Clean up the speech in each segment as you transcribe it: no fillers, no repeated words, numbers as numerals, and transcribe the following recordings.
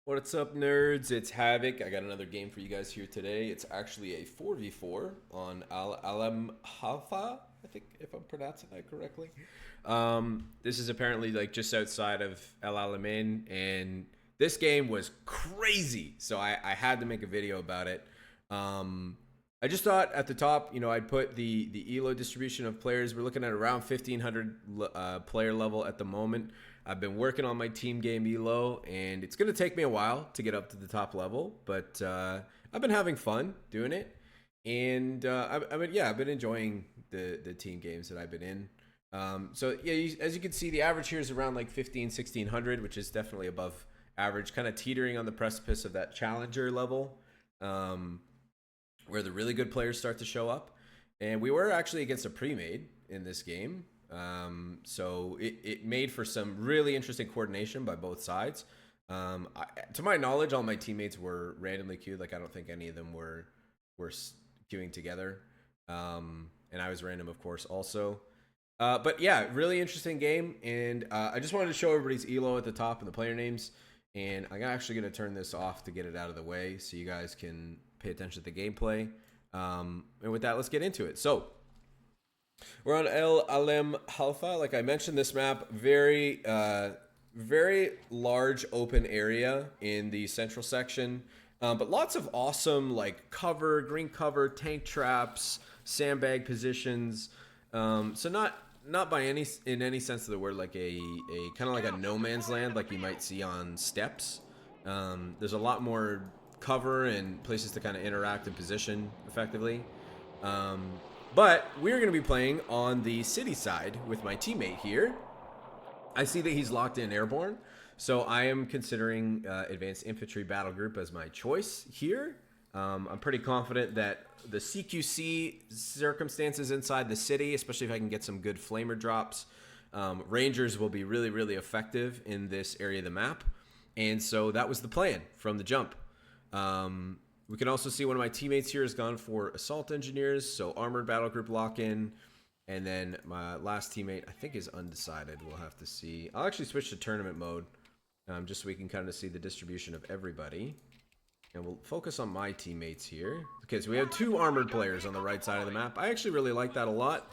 What's up, nerds? It's Havoc. I got another game for you guys here today. It's actually a 4v4 on Alamein, I think, if I'm pronouncing that correctly. This is apparently like just outside of El Alamein, and this game was crazy. So I had to make a video about it. I just thought at the top, I'd put the ELO distribution of players. We're looking at around 1,500 player level at the moment. I've been working on my team game ELO, and it's going to take me a while to get up to the top level, but I've been having fun doing it, and I've been enjoying the team games that I've been in. As you can see, the average here is around like 1,600, which is definitely above average, kind of teetering on the precipice of that challenger level, where the really good players start to show up. And we were actually against a pre-made in this game. So it made for some really interesting coordination by both sides. To my knowledge, all my teammates were randomly queued. Like, I don't think any of them were queuing together. And I was random, of course, also. But yeah, really interesting game. And I just wanted to show everybody's ELO at the top and the player names. And I'm actually going to turn this off to get it out of the way so you guys can pay attention to the gameplay. And with that, let's get into it. So we're on El Alem Halfa. Like I mentioned, this map, very large open area in the central section, but lots of awesome like cover, green cover, tank traps, sandbag positions. So not by any sense of the word like a kind of like a no man's land like you might see on steps. There's a lot more cover and places to kind of interact and position effectively. But we're going to be playing on the city side with my teammate here. I see that he's locked in airborne, so I am considering advanced infantry battle group as my choice here. I'm pretty confident that the CQC circumstances inside the city, especially if I can get some good flamer drops, Rangers will be really, really effective in this area of the map. And so that was the plan from the jump. We can also see one of my teammates here has gone for assault engineers, so armored battle group lock-in. And then my last teammate, I think, is undecided. We'll have to see. I'll actually switch to tournament mode, just so we can kind of see the distribution of everybody. And we'll focus on my teammates here. Okay, so we have two armored players on the right side of the map. I actually really like that a lot.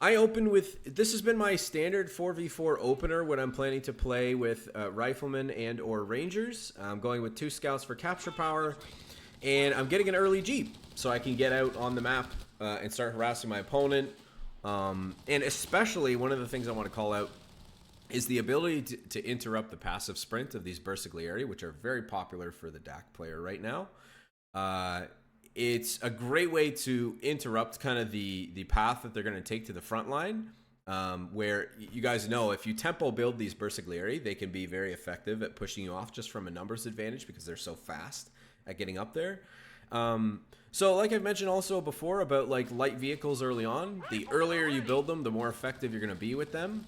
I opened with, this has been my standard 4v4 opener when I'm planning to play with riflemen and or rangers. I'm going with 2 scouts for capture power, and I'm getting an early jeep so I can get out on the map and start harassing my opponent. And especially one of the things I want to call out is the ability to interrupt the passive sprint of these Bersaglieri, which are very popular for the DAC player right now. It's a great way to interrupt kind of the path that they're going to take to the front line, where you guys know if you tempo build these Bersaglieri, they can be very effective at pushing you off just from a numbers advantage because they're so fast at getting up there. So like I've mentioned also before about like light vehicles early on, the earlier you build them, the more effective you're going to be with them.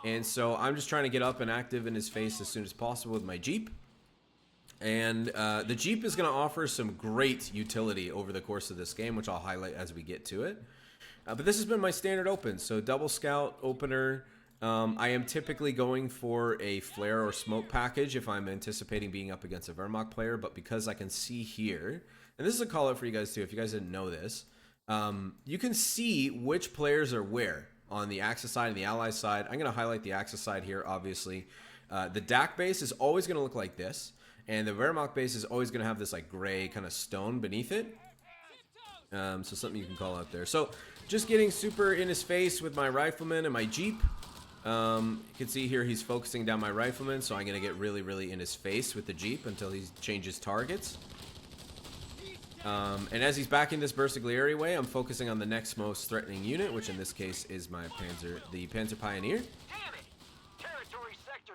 And so I'm just trying to get up and active in his face as soon as possible with my Jeep. And the Jeep is going to offer some great utility over the course of this game, which I'll highlight as we get to it. But this has been my standard open. So double scout opener. I am typically going for a flare or smoke package if I'm anticipating being up against a Wehrmacht player. But because I can see here, and this is a call out for you guys too, if you guys didn't know this, you can see which players are where on the Axis side and the Allies side. I'm going to highlight the Axis side here, obviously. The DAC base is always going to look like this. And the Wehrmacht base is always going to have this like gray kind of stone beneath it. So something you can call out there. So just getting super in his face with my rifleman and my Jeep. You can see here he's focusing down my rifleman. So I'm going to get really, really in his face with the Jeep until he changes targets. And as he's backing this Bersaglieri way, I'm focusing on the next most threatening unit, which in this case is my the Panzer Pioneer.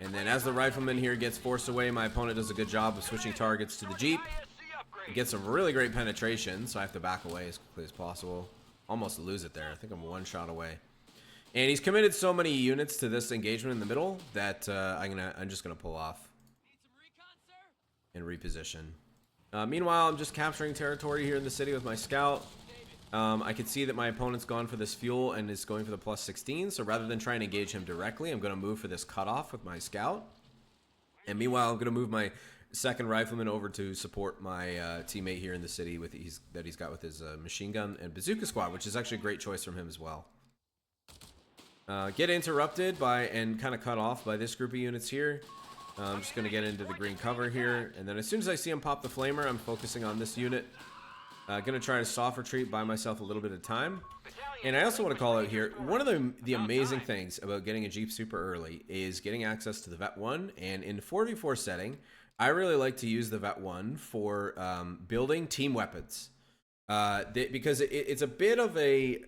And then as the rifleman here gets forced away, my opponent does a good job of switching targets to the Jeep. It gets some really great penetration, so I have to back away as quickly as possible. Almost lose it there. I think I'm 1 shot away. And he's committed so many units to this engagement in the middle that I'm just gonna pull off and reposition. Meanwhile, I'm just capturing territory here in the city with my scout. I can see that my opponent's gone for this fuel and is going for the plus 16. So rather than trying to engage him directly, I'm going to move for this cutoff with my scout. And meanwhile, I'm going to move my second rifleman over to support my teammate here in the city with that he's got with his machine gun and bazooka squad, which is actually a great choice from him as well. Get interrupted by and kind of cut off by this group of units here. I'm just going to get into the green cover here, and then as soon as I see him pop the flamer, I'm focusing on this unit. Going to try to soft retreat, buy myself a little bit of time. And I also want to call out here, one of the amazing things about getting a Jeep super early is getting access to the Vet 1. And in 4v4 setting, I really like to use the Vet 1 for building team weapons. Because it's a bit of a...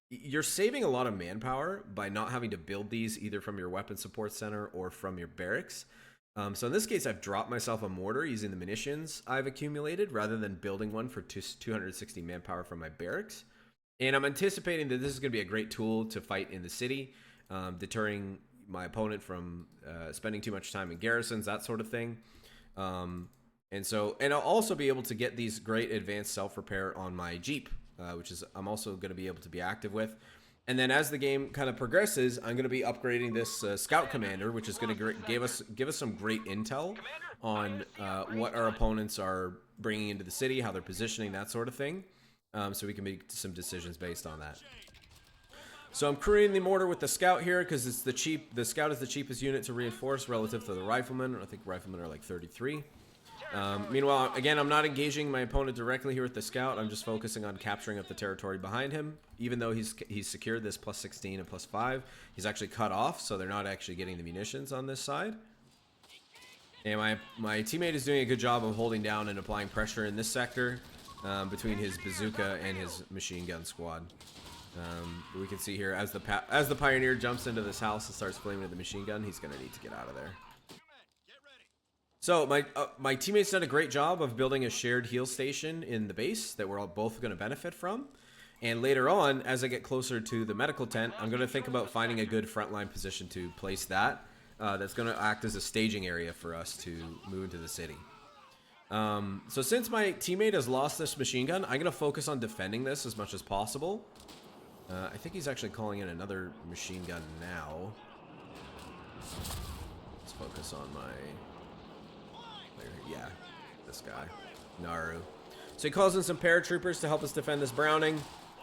You're saving a lot of manpower by not having to build these either from your weapon support center or from your barracks. So in this case, I've dropped myself a mortar using the munitions I've accumulated rather than building one for 260 manpower from my barracks. And I'm anticipating that this is going to be a great tool to fight in the city, deterring my opponent from spending too much time in garrisons, that sort of thing. And I'll also be able to get these great advanced self-repair on my Jeep, which is I'm also going to be able to be active with. And then as the game kind of progresses, I'm going to be upgrading this Scout Commander, which is going to give us some great intel on what our opponents are bringing into the city, how they're positioning, that sort of thing, so we can make some decisions based on that. So I'm crewing the mortar with the Scout here because it's the Scout is the cheapest unit to reinforce relative to the Rifleman. I think Riflemen are like 33. Meanwhile, again, I'm not engaging my opponent directly here with the Scout. I'm just focusing on capturing up the territory behind him. Even though he's secured this plus 16 and plus 5, he's actually cut off, so they're not actually getting the munitions on this side. And my teammate is doing a good job of holding down and applying pressure in this sector between his bazooka and his machine gun squad. We can see here as the Pioneer jumps into this house and starts flaming with the machine gun, he's going to need to get out of there. So my teammates done a great job of building a shared heal station in the base that we're all both going to benefit from. And later on, as I get closer to the medical tent, I'm going to think about finding a good frontline position to place that. That's going to act as a staging area for us to move into the city. So since my teammate has lost this machine gun, I'm going to focus on defending this as much as possible. I think he's actually calling in another machine gun now. Let's focus on my... Yeah, this guy, Naru. So he calls in some paratroopers to help us defend this Browning.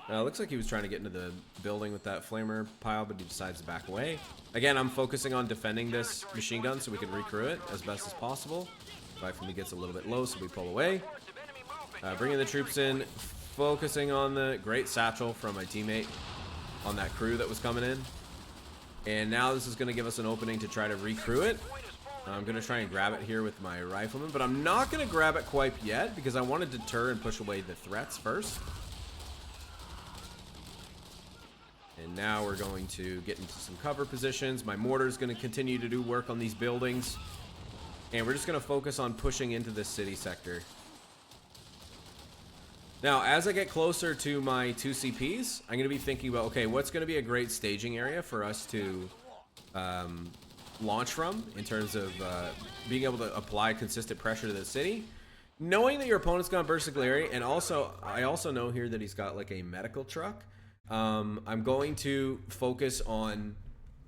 Looks like he was trying to get into the building with that flamer pile, but he decides to back away. Again, I'm focusing on defending this machine gun so we can recrew it as best as possible. Rifleman gets a little bit low, so we pull away. Bringing the troops in, focusing on the great satchel from my teammate on that crew that was coming in. And now this is going to give us an opening to try to recrew it. I'm going to try and grab it here with my rifleman, but I'm not going to grab it quite yet because I want to deter and push away the threats first. And now we're going to get into some cover positions. My mortar is going to continue to do work on these buildings. And we're just going to focus on pushing into this city sector. Now, as I get closer to my 2 CPs, I'm going to be thinking about, okay, what's going to be a great staging area for us to... launch from in terms of being able to apply consistent pressure to the city, knowing that your opponent's gone Bersaglieri, and also I also know here that he's got like a medical truck. I'm going to focus on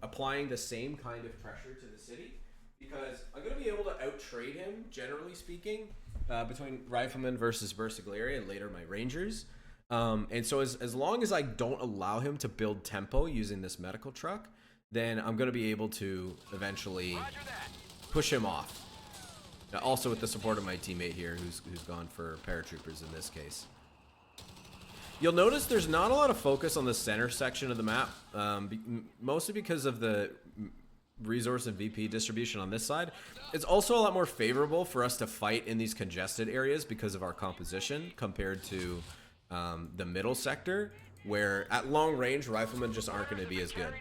applying the same kind of pressure to the city because I'm going to be able to out-trade him, generally speaking, between Rifleman versus Bersaglieri and later my Rangers. And so as long as I don't allow him to build tempo using this medical truck, then I'm going to be able to eventually push him off. Now, also with the support of my teammate here, who's gone for paratroopers in this case. You'll notice there's not a lot of focus on the center section of the map, mostly because of the resource and VP distribution on this side. It's also a lot more favorable for us to fight in these congested areas because of our composition compared to the middle sector, where at long range, riflemen just aren't going to be as good.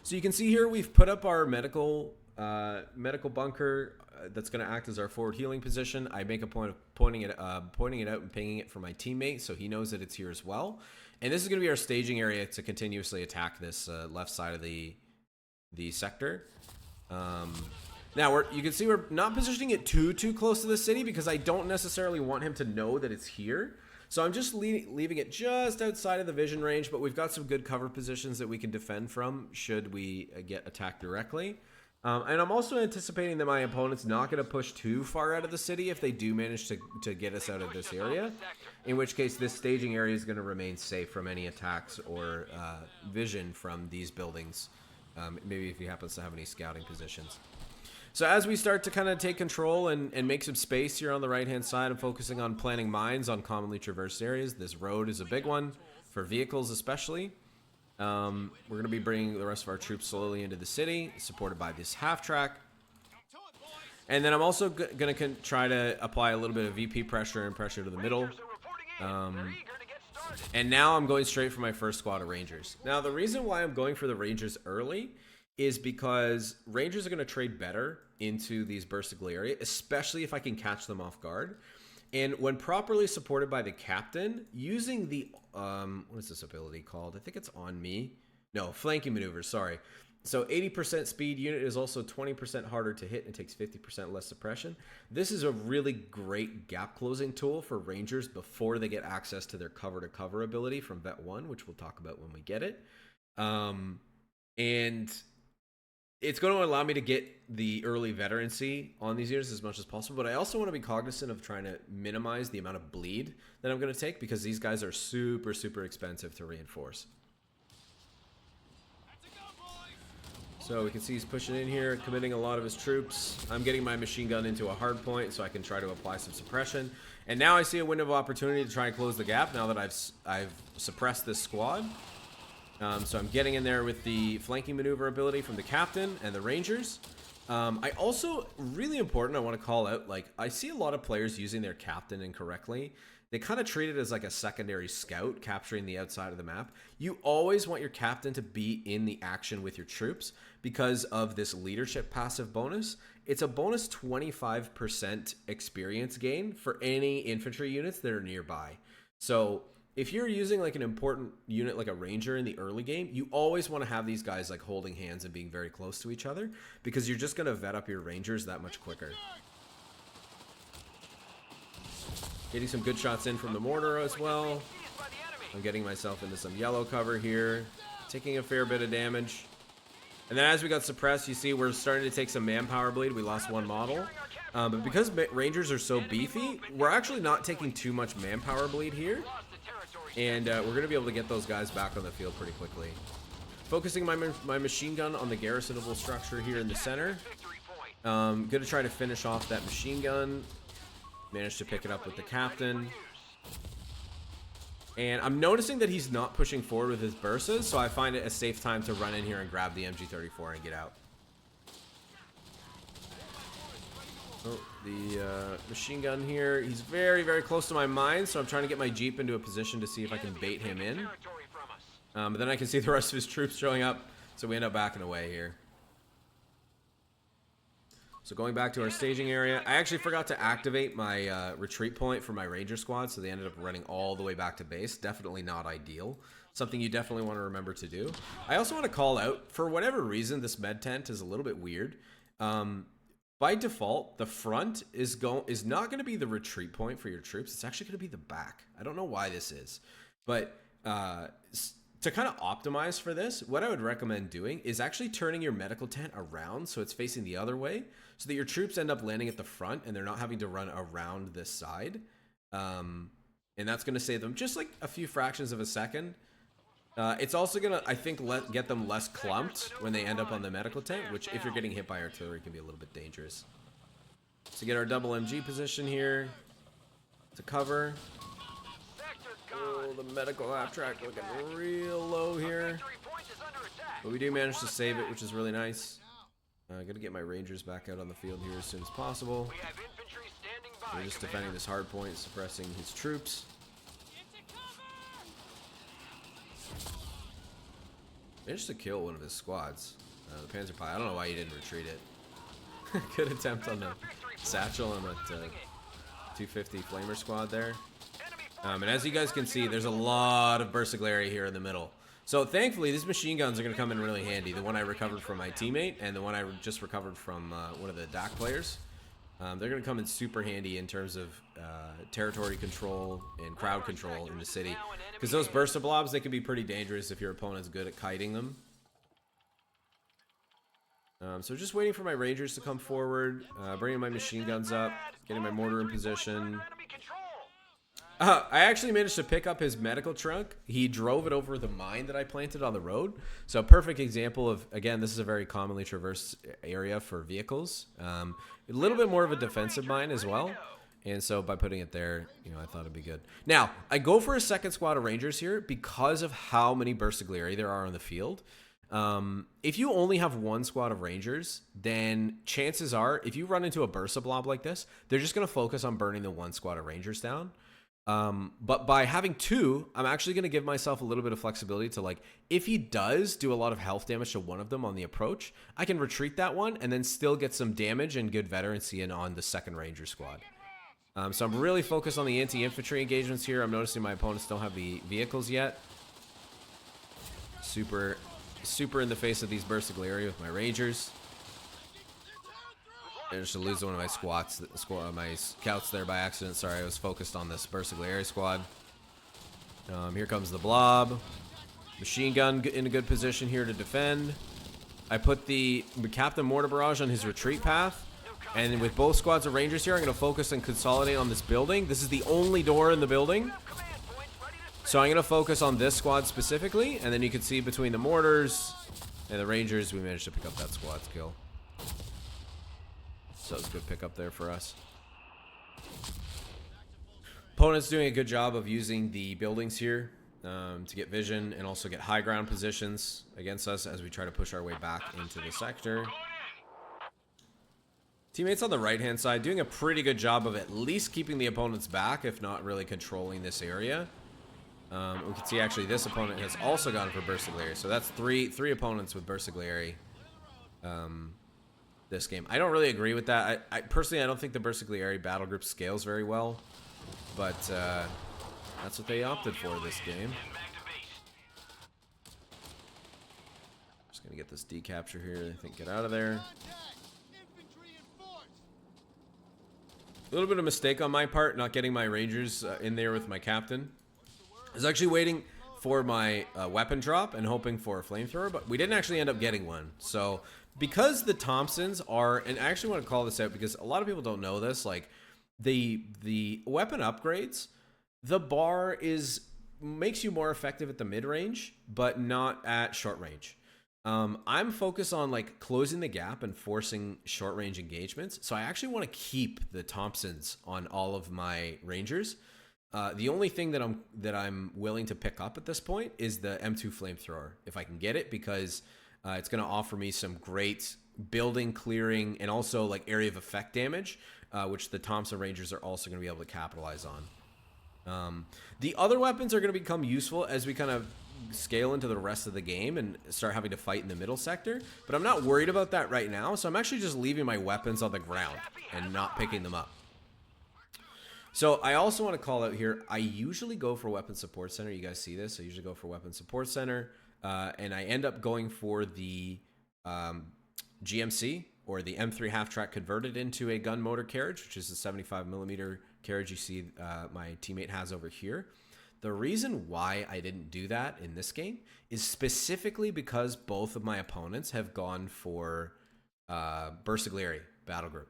So you can see here we've put up our medical bunker that's going to act as our forward healing position. I make a point of pointing it out and pinging it for my teammate so he knows that it's here as well. And this is going to be our staging area to continuously attack this left side of the sector. Now you can see we're not positioning it too close to the city because I don't necessarily want him to know that it's here. So I'm just leaving it just outside of the vision range, but we've got some good cover positions that we can defend from should we get attacked directly. And I'm also anticipating that my opponent's not going to push too far out of the city if they do manage to get us out of this area. In which case, this staging area is going to remain safe from any attacks or vision from these buildings. Maybe if he happens to have any scouting positions. So as we start to kind of take control and make some space here on the right-hand side, I'm focusing on planting mines on commonly traversed areas. This road is a big one, for vehicles especially. We're going to be bringing the rest of our troops slowly into the city, supported by this half-track. And then I'm also going to try to apply a little bit of VP pressure and pressure to the middle. And now I'm going straight for my first squad of Rangers. Now, the reason why I'm going for the Rangers early is because Rangers are going to trade better into these bursts of glare, especially if I can catch them off guard. And when properly supported by the captain, using the, what is this ability called? I think it's on me. No, flanking maneuvers, sorry. So 80% speed unit is also 20% harder to hit and takes 50% less suppression. This is a really great gap closing tool for Rangers before they get access to their cover to cover ability from Vet 1, which we'll talk about when we get it. And it's going to allow me to get the early veterancy on these units as much as possible, but I also want to be cognizant of trying to minimize the amount of bleed that I'm going to take because these guys are super, super expensive to reinforce. So we can see he's pushing in here, committing a lot of his troops. I'm getting my machine gun into a hard point so I can try to apply some suppression. And now I see a window of opportunity to try and close the gap now that I've suppressed this squad. So I'm getting in there with the flanking maneuver ability from the captain and the Rangers. I also, really important, I want to call out, like, I see a lot of players using their captain incorrectly. They kind of treat it as like a secondary scout, capturing the outside of the map. You always want your captain to be in the action with your troops because of this leadership passive bonus. It's a bonus 25% experience gain for any infantry units that are nearby. So if you're using like an important unit like a ranger in the early game, you always want to have these guys like holding hands and being very close to each other because you're just going to vet up your rangers that much quicker. Getting some good shots in from the mortar as well. I'm getting myself into some yellow cover here, taking a fair bit of damage. And then as we got suppressed, you see we're starting to take some manpower bleed. We lost one model. But because Rangers are so beefy, we're actually not taking too much manpower bleed here. And we're going to be able to get those guys back on the field pretty quickly. Focusing my machine gun on the garrisonable structure here in the center. Going to try to finish off that machine gun. Managed to pick it up with the captain. And I'm noticing that he's not pushing forward with his bursts, so I find it a safe time to run in here and grab the MG34 and get out. Oh, the machine gun here. He's very, very close to my mine, so I'm trying to get my Jeep into a position to see if I can bait him in. But then I can see the rest of his troops showing up, so we end up backing away here. So going back to our staging area, I actually forgot to activate my retreat point for my ranger squad, so they ended up running all the way back to base. Definitely not ideal. Something you definitely want to remember to do. I also want to call out, for whatever reason, this med tent is a little bit weird. By default, the front is not going to be the retreat point for your troops. It's actually going to be the back. I don't know why this is, but to kind of optimize for this, what I would recommend doing is actually turning your medical tent around so it's facing the other way so that your troops end up landing at the front and they're not having to run around this side. And that's going to save them just like a few fractions of a second. It's also going to, I think, get them less clumped when they end up on the medical tent, which if you're getting hit by artillery can be a little bit dangerous. So get our double MG position here to cover. Oh, the medical half track looking real low here. But we do manage to save it, which is really nice. I'm going to get my Rangers back out on the field here as soon as possible. We're just defending this hard point, suppressing his troops. Managed to kill one of his squads. The Panzer Pie. I don't know why he didn't retreat it. Good attempt on the satchel on that 250 Flamer squad there. And as you guys can see, there's a lot of bursts of glare here in the middle. So thankfully, these machine guns are going to come in really handy. The one I recovered from my teammate and the one I just recovered from one of the DAC players. They're going to come in super handy in terms of territory control and crowd control in the city. Because those burst of blobs, they can be pretty dangerous if your opponent's good at kiting them. So just waiting for my Rangers to come forward, bringing my machine guns up, getting my mortar in position. I actually managed to pick up his medical truck. He drove it over the mine that I planted on the road. So a perfect example of, again, this is a very commonly traversed area for vehicles. A little bit more of a defensive mine as well. And so by putting it there, you know, I thought it'd be good. Now, I go for a second squad of Rangers here because of how many Bersaglieri there are on the field. If you only have one squad of Rangers, then chances are, if you run into a Bursa blob like this, they're just going to focus on burning the one squad of Rangers down. But by having two, I'm actually going to give myself a little bit of flexibility to, like, if he does do a lot of health damage to one of them on the approach, I can retreat that one and then still get some damage and good veterancy in on the second Ranger squad. So I'm really focused on the anti-infantry engagements here. I'm noticing my opponents don't have the vehicles yet. Super in the face of these Bersaglieri with my Rangers. I managed to lose one of my my scouts there by accident. Sorry, I was focused on this Bersaglieri squad. Here comes the blob. Machine gun in a good position here to defend. I put the Captain Mortar Barrage on his retreat path. And with both squads of Rangers here, I'm going to focus and consolidate on this building. This is the only door in the building. So I'm going to focus on this squad specifically. And then you can see between the mortars and the Rangers, we managed to pick up that squad kill. So it was a good pickup there for us. Opponent's doing a good job of using the buildings here to get vision and also get high ground positions against us as we try to push our way back into the sector. Teammates on the right-hand side doing a pretty good job of at least keeping the opponents back, if not really controlling this area. We can see actually this opponent has also gone for Bersaglieri. So that's three opponents with Bersaglieri this game. I don't really agree with that. I personally, I don't think the Bersaglieri battle group scales very well. But that's what they opted for this game. Just going to get this decapture here. I think get out of there. A little bit of mistake on my part, not getting my Rangers in there with my captain. I was actually waiting for my weapon drop and hoping for a flamethrower, but we didn't actually end up getting one. So because the Thompsons are, and I actually want to call this out because a lot of people don't know this, like the weapon upgrades, the bar makes you more effective at the mid-range, but not at short range. I'm focused on like closing the gap and forcing short range engagements. So I actually want to keep the Thompsons on all of my Rangers. The only thing that I'm willing to pick up at this point is the M2 flamethrower, if I can get it, because it's going to offer me some great building clearing and also like area of effect damage, which the Thompson Rangers are also going to be able to capitalize on. The other weapons are going to become useful as we kind of scale into the rest of the game and start having to fight in the middle sector, but I'm not worried about that right now, so I'm actually just leaving my weapons on the ground and not picking them up. So I also want to call out here, I usually go for weapon support center. You guys see this? I usually go for weapon support center, and I end up going for the GMC or the M3 half-track converted into a gun motor carriage, which is the 75mm carriage you see my teammate has over here. The reason why I didn't do that in this game is specifically because both of my opponents have gone for Bersaglieri battle group.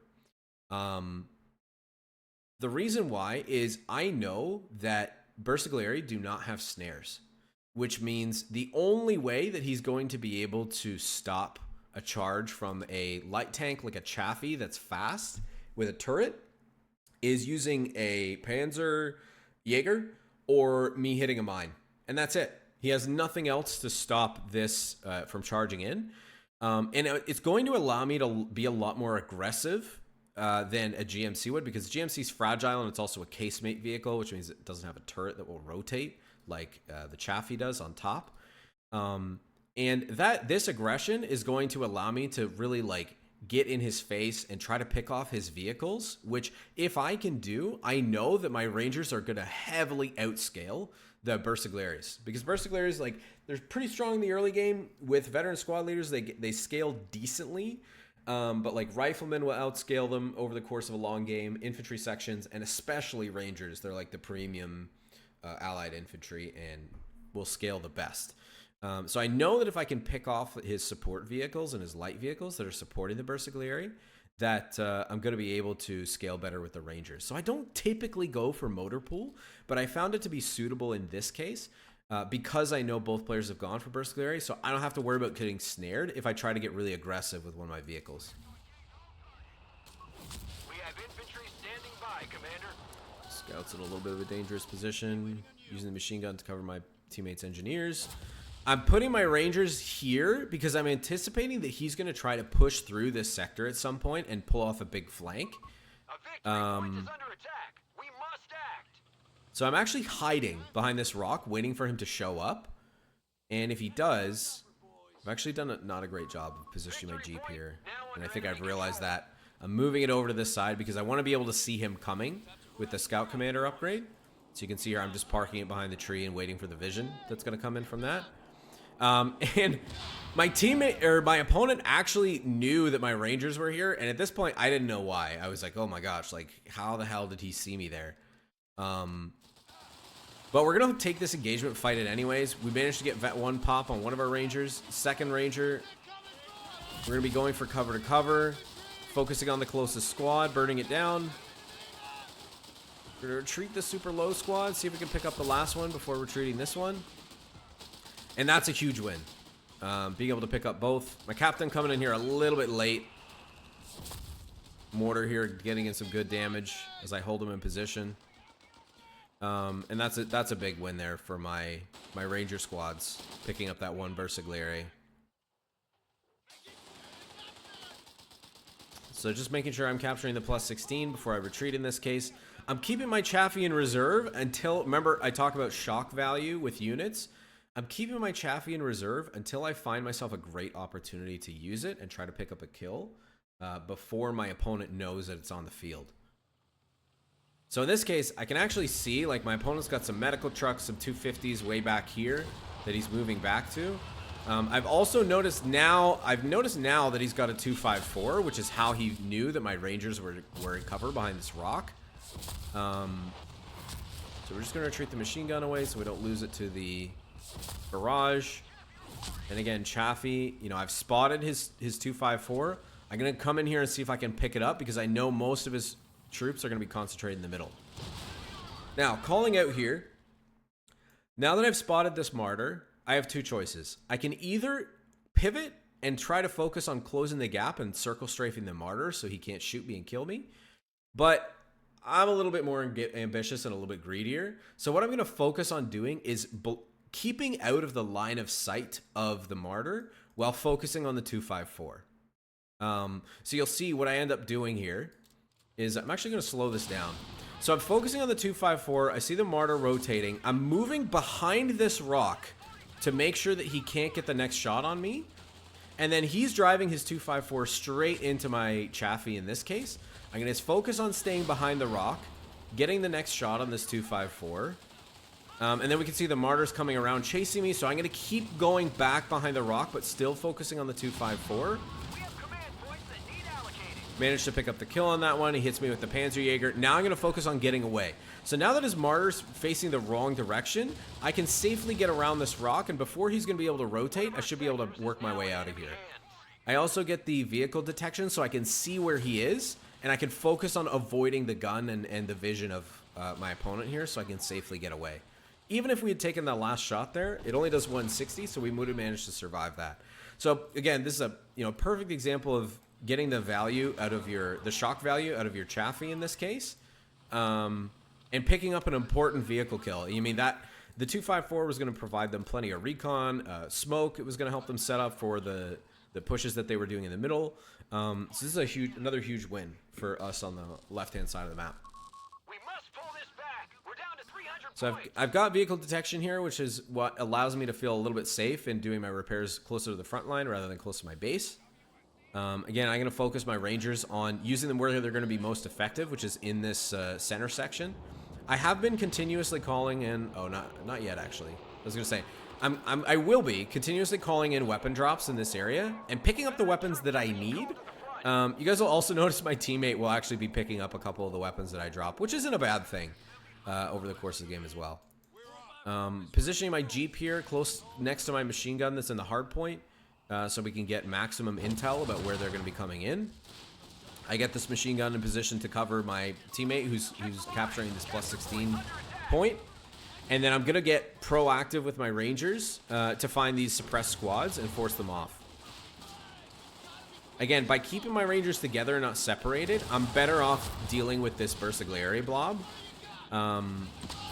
The reason why is I know that Bersaglieri do not have snares, which means the only way that he's going to be able to stop a charge from a light tank like a Chaffee that's fast with a turret is using a Panzer Jaeger or me hitting a mine. And that's it. He has nothing else to stop this from charging in. And it's going to allow me to be a lot more aggressive than a GMC would, because GMC is fragile and it's also a casemate vehicle, which means it doesn't have a turret that will rotate like the Chaffee does on top. And this aggression is going to allow me to really like get in his face and try to pick off his vehicles, which if I can do, I know that my Rangers are going to heavily outscale the Bersaglieris, because Bersaglieris, like, they're pretty strong in the early game with veteran squad leaders. They scale decently, but like riflemen will outscale them over the course of a long game, infantry sections, and especially Rangers. They're like the premium allied infantry and will scale the best. So I know that if I can pick off his support vehicles and his light vehicles that are supporting the Bersaglieri, that I'm going to be able to scale better with the Rangers. So I don't typically go for motor pool, but I found it to be suitable in this case because I know both players have gone for Bersaglieri, so I don't have to worry about getting snared if I try to get really aggressive with one of my vehicles. We have infantry standing by, Commander. Scouts in a little bit of a dangerous position, using the machine gun to cover my teammates' engineers. I'm putting my Rangers here because I'm anticipating that he's going to try to push through this sector at some point and pull off a big flank. A victory point is under attack. We must act. So I'm actually hiding behind this rock, waiting for him to show up. And if he does, I've actually done not a great job of positioning my Jeep here. And I think I've realized that. I'm moving it over to this side because I want to be able to see him coming with the Scout Commander upgrade. So you can see here I'm just parking it behind the tree and waiting for the vision that's going to come in from that. And my teammate or my opponent actually knew that my Rangers were here, and at this point I didn't know why. I was like, oh my gosh, like how the hell did he see me there? But we're gonna take this engagement, fight it anyways. We managed to get vet 1 pop on one of our Rangers. Second Ranger, we're gonna be going for cover to cover, focusing on the closest squad, burning it down. We're gonna retreat the super low squad, see if we can pick up the last one before retreating this one. And that's a huge win. Being able to pick up both. My captain coming in here a little bit late. Mortar here getting in some good damage as I hold him in position. And that's a big win there for my Ranger squads. Picking up that one Bersaglieri. So just making sure I'm capturing the plus 16 before I retreat in this case. I'm keeping my Chaffee in reserve until, remember I talk about shock value with units. I'm keeping my Chaffee in reserve until I find myself a great opportunity to use it and try to pick up a kill before my opponent knows that it's on the field. So in this case, I can actually see like my opponent's got some medical trucks, some 250s way back here that he's moving back to. I've also noticed now, that he's got a 254, which is how he knew that my Rangers were in cover behind this rock. So we're just going to retreat the machine gun away so we don't lose it to the barrage. And again, Chaffee, you know, I've spotted his 254. I'm going to come in here and see if I can pick it up because I know most of his troops are going to be concentrated in the middle. Now, calling out here, now that I've spotted this martyr, I have two choices. I can either pivot and try to focus on closing the gap and circle strafing the martyr so he can't shoot me and kill me. But I'm a little bit more ambitious and a little bit greedier. So what I'm going to focus on doing is keeping out of the line of sight of the martyr while focusing on the 254. So you'll see what I end up doing here is I'm actually going to slow this down. So I'm focusing on the 254. I see the martyr rotating. I'm moving behind this rock to make sure that he can't get the next shot on me. And then he's driving his 254 straight into my Chaffee in this case. I'm going to focus on staying behind the rock, getting the next shot on this 254. And then we can see the martyrs coming around chasing me. So I'm going to keep going back behind the rock, but still focusing on the 254. Managed to pick up the kill on that one. He hits me with the Panzerjäger. Now I'm going to focus on getting away. So now that his martyr's facing the wrong direction, I can safely get around this rock, and before he's going to be able to rotate, I should be able to work my way out of here. I also get the vehicle detection so I can see where he is, and I can focus on avoiding the gun and the vision of my opponent here so I can safely get away. Even if we had taken that last shot there, it only does 160, so we would have managed to survive that. So again, this is a perfect example of getting the value out of the shock value out of your Chaffee in this case, and picking up an important vehicle kill. You mean that the 254 was going to provide them plenty of recon, smoke. It was going to help them set up for the pushes that they were doing in the middle. So this is another huge win for us on the left-hand side of the map. We must pull this back. We're down to 300 So I've got vehicle detection here, which is what allows me to feel a little bit safe in doing my repairs closer to the front line rather than close to my base. Again, I'm going to focus my Rangers on using them where they're going to be most effective, which is in this center section. I have been continuously calling in... Oh, not yet, actually. I was going to say, I will be continuously calling in weapon drops in this area and picking up the weapons that I need. You guys will also notice my teammate will actually be picking up a couple of the weapons that I drop, which isn't a bad thing over the course of the game as well. Positioning my Jeep here close next to my machine gun that's in the hard point, so we can get maximum intel about where they're going to be coming in. I get this machine gun in position to cover my teammate who's capturing this plus 16 point. And then I'm going to get proactive with my Rangers to find these suppressed squads and force them off. Again, by keeping my Rangers together and not separated, I'm better off dealing with this Bersagliere blob.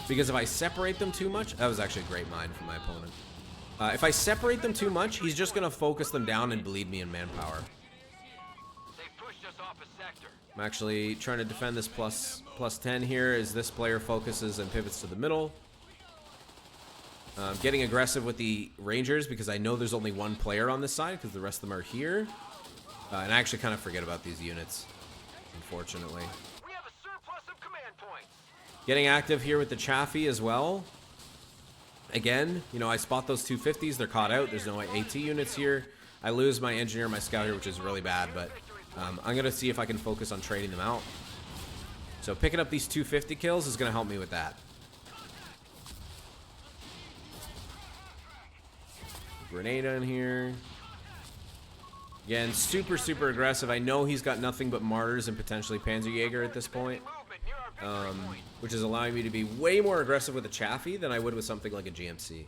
Because if I separate them too much, that was actually a great mind from my opponent. If I separate them too much, he's just going to focus them down and bleed me in manpower. I'm actually trying to defend this plus 10 here as this player focuses and pivots to the middle. Getting aggressive with the Rangers because I know there's only one player on this side because the rest of them are here. And I actually kind of forget about these units, unfortunately. We have a surplus of command points. Getting active here with the Chaffee as well. Again, you know, I spot those 250s. They're caught out. There's no AT units here. I lose my engineer and my scout here, which is really bad, but I'm going to see if I can focus on trading them out. So picking up these 250 kills is going to help me with that. Grenade in here. Again, super aggressive. I know he's got nothing but Martyrs and potentially Panzerjäger at this point. Which is allowing me to be way more aggressive with a Chaffee than I would with something like a GMC.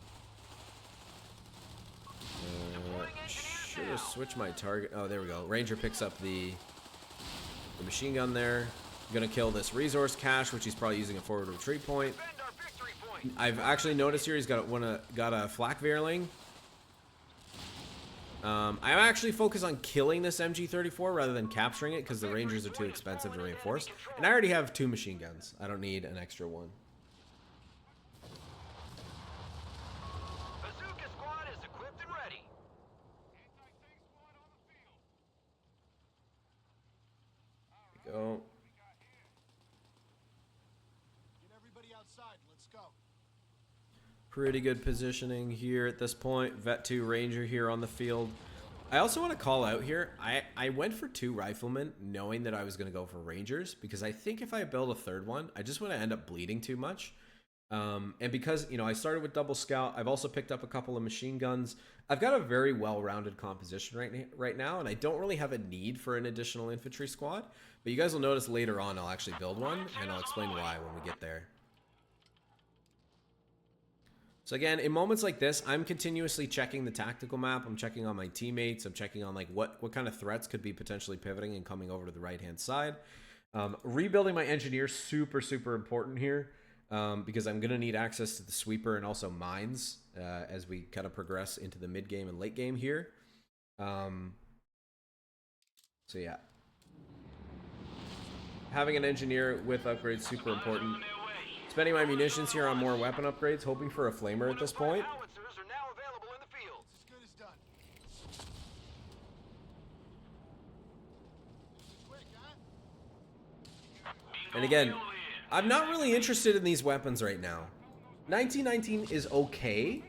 Should have switched my target. Oh, there we go. Ranger picks up the machine gun there. I'm gonna kill this resource cache, which he's probably using a forward retreat point. I've actually noticed here he's got a flak Veerling. I'm actually focused on killing this MG34 rather than capturing it because the Rangers are too expensive to reinforce. And I already have 2 machine guns. I don't need an extra one. Bazooka squad is equipped and ready. There we go. Get everybody outside. Let's go. Pretty good positioning here at this point. Vet 2 Ranger here on the field. I also want to call out here, I went for 2 riflemen knowing that I was going to go for Rangers because I think if I build a third one, I just want to end up bleeding too much. And because, you know, I started with double scout, I've also picked up a couple of machine guns. I've got a very well-rounded composition right now, and I don't really have a need for an additional infantry squad. But you guys will notice later on I'll actually build one, and I'll explain why when we get there. So again, in moments like this, I'm continuously checking the tactical map. I'm checking on my teammates. I'm checking on like what kind of threats could be potentially pivoting and coming over to the right-hand side. Rebuilding my engineer, super important here because I'm going to need access to the sweeper and also mines as we kind of progress into the mid-game and late game here. So yeah. Having an engineer with upgrades, super important. Spending my munitions here on more weapon upgrades, hoping for a flamer at this point. Howitzers are now available in the field. As good as done. Quick, huh? And again, I'm not really interested in these weapons right now. 1919 is okay,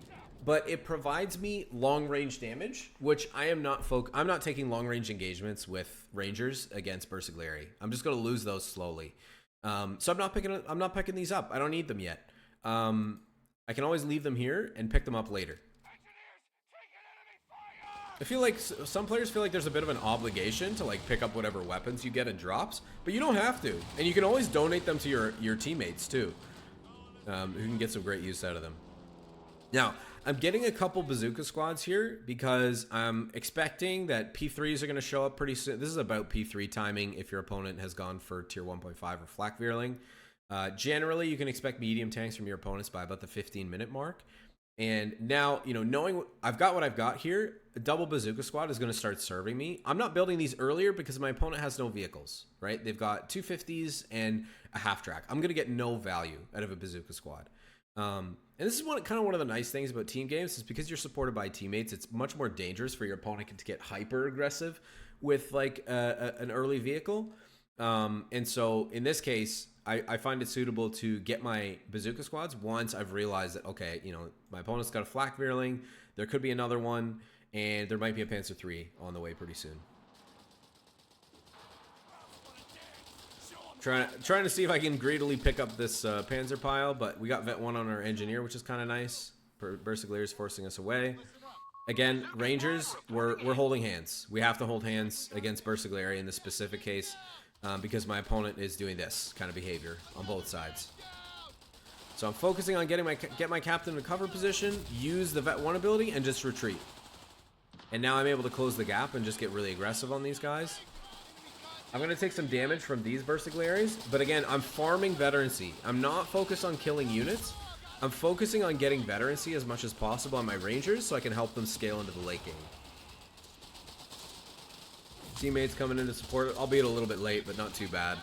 but it provides me long-range damage, which I am not I'm not taking long-range engagements with Rangers against Bersagliere. I'm just going to lose those slowly. So I'm not picking these up. I don't need them yet. I can always leave them here and pick them up later. I feel like some players feel like there's a bit of an obligation to like pick up whatever weapons you get in drops, but you don't have to. And you can always donate them to your teammates too, who can get some great use out of them. Now, I'm getting a couple bazooka squads here because I'm expecting that P3s are going to show up pretty soon. This is about P3 timing if your opponent has gone for tier 1.5 or flak Veerling. Generally, you can expect medium tanks from your opponents by about the 15-minute mark. And now, you know, knowing I've got what I've got here, a double bazooka squad is going to start serving me. I'm not building these earlier because my opponent has no vehicles, right? They've got 250s and a half track. I'm going to get no value out of a bazooka squad. And this is kind of one of the nice things about team games is because you're supported by teammates, it's much more dangerous for your opponent to get hyper aggressive with like an early vehicle. And so in this case, I find it suitable to get my bazooka squads once I've realized that, okay, you know, my opponent's got a flak Veerling, there could be another one, and there might be a Panzer III on the way pretty soon. Trying to see if I can greedily pick up this Panzer pile, but we got Vet 1 on our engineer, which is kind of nice. Bersagliers forcing us away. Again, Rangers, we're holding hands. We have to hold hands against Bersaglieri in this specific case because my opponent is doing this kind of behavior on both sides. So I'm focusing on get my captain in cover position, use the Vet 1 ability, and just retreat. And now I'm able to close the gap and just get really aggressive on these guys. I'm going to take some damage from these Bersaglieris, but again, I'm farming veterancy. I'm not focused on killing units. I'm focusing on getting veterancy as much as possible on my Rangers so I can help them scale into the late game. Teammates coming in to support, albeit a little bit late, but not too bad.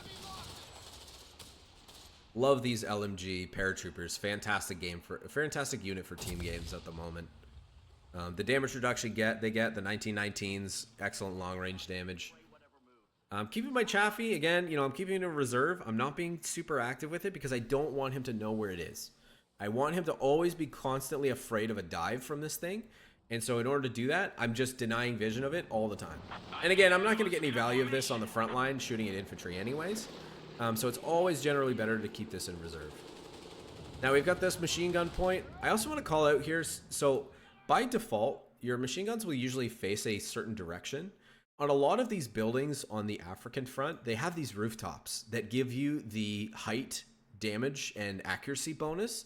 Love these LMG paratroopers. Fantastic unit for team games at the moment. The damage reduction they get the 1919s, excellent long range damage. I'm keeping my Chaffee again. You know, I'm keeping it in reserve. I'm not being super active with it because I don't want him to know where it is. I want him to always be constantly afraid of a dive from this thing. And so in order to do that, I'm just denying vision of it all the time. And again, I'm not going to get any value of this on the front line shooting at infantry anyways. So it's always generally better to keep this in reserve. Now we've got this machine gun point. I also want to call out here, so by default, your machine guns will usually face a certain direction. On a lot of these buildings on the African front, they have these rooftops that give you the height, damage, and accuracy bonus.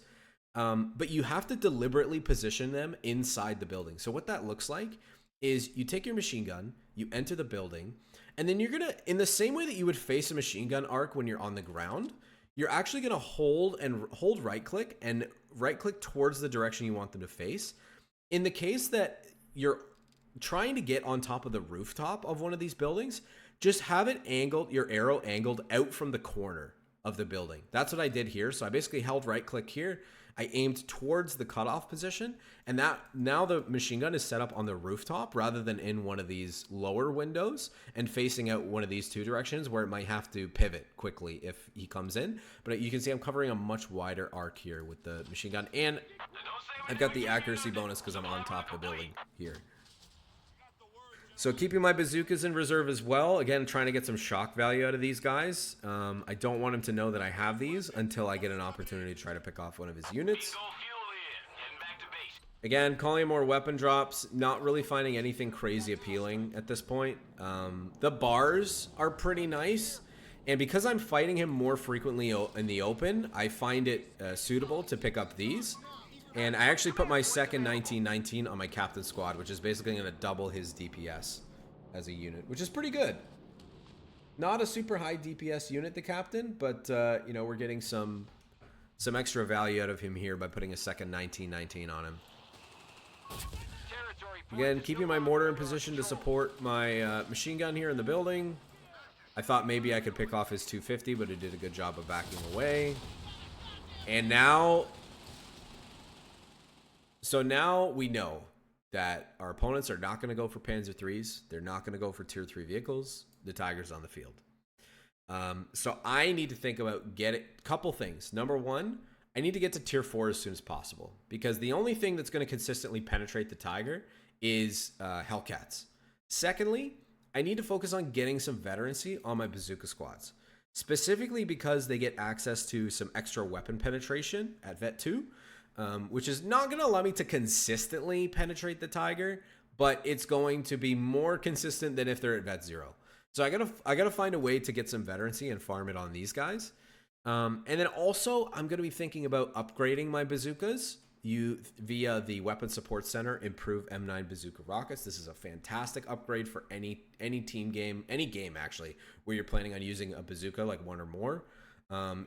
But you have to deliberately position them inside the building. So what that looks like is you take your machine gun, you enter the building, and then you're going to, in the same way that you would face a machine gun arc when you're on the ground, you're actually going to hold right click and right click towards the direction you want them to face. In the case that you're trying to get on top of the rooftop of one of these buildings, just have it angled, your arrow angled out from the corner of the building. That's what I did here. So I basically held right click here. I aimed towards the cutoff position, and that now the machine gun is set up on the rooftop rather than in one of these lower windows and facing out one of these two directions where it might have to pivot quickly if he comes in. But you can see I'm covering a much wider arc here with the machine gun, and I've got the accuracy bonus because I'm on top of the building here. So keeping my bazookas in reserve as well. Again, trying to get some shock value out of these guys. I don't want him to know that I have these until I get an opportunity to try to pick off one of his units. Again, calling more weapon drops. Not really finding anything crazy appealing at this point. The bars are pretty nice. And because I'm fighting him more frequently in the open, I find it suitable to pick up these. And I actually put my second 1919 on my captain squad, which is basically going to double his DPS as a unit, which is pretty good. Not a super high DPS unit, the captain, but you know, we're getting some extra value out of him here by putting a second 1919 on him. Again, keeping my mortar in position to support my machine gun here in the building. I thought maybe I could pick off his 250, but it did a good job of backing away. And now... So now we know that our opponents are not going to go for Panzer IIIs. They're not going to go for Tier 3 vehicles. The Tiger's on the field. So I need to think about couple things. Number one, I need to get to Tier 4 as soon as possible. Because the only thing that's going to consistently penetrate the Tiger is Hellcats. Secondly, I need to focus on getting some veterancy on my bazooka squads. Specifically because they get access to some extra weapon penetration at Vet 2. Which is not going to allow me to consistently penetrate the Tiger, but it's going to be more consistent than if they're at Vet 0. So I gotta find a way to get some veterancy and farm it on these guys. And then also I'm going to be thinking about upgrading my bazookas via the Weapon Support Center, improve M9 bazooka rockets. This is a fantastic upgrade for any team game, any game actually, where you're planning on using a bazooka, like one or more.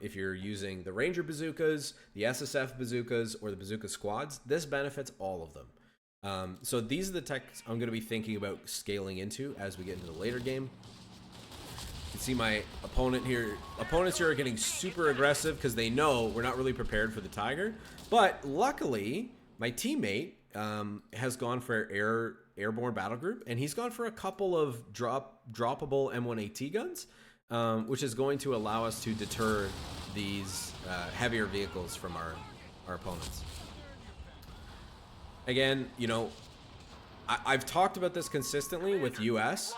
If you're using the Ranger bazookas, the SSF bazookas, or the bazooka squads, this benefits all of them. So these are the techs I'm going to be thinking about scaling into as we get into the later game. You can see my opponents here are getting super aggressive because they know we're not really prepared for the Tiger. But luckily, my teammate has gone for airborne battle group, and he's gone for a couple of droppable M1AT guns. Which is going to allow us to deter these heavier vehicles from our opponents. Again, you know, I've talked about this consistently with US.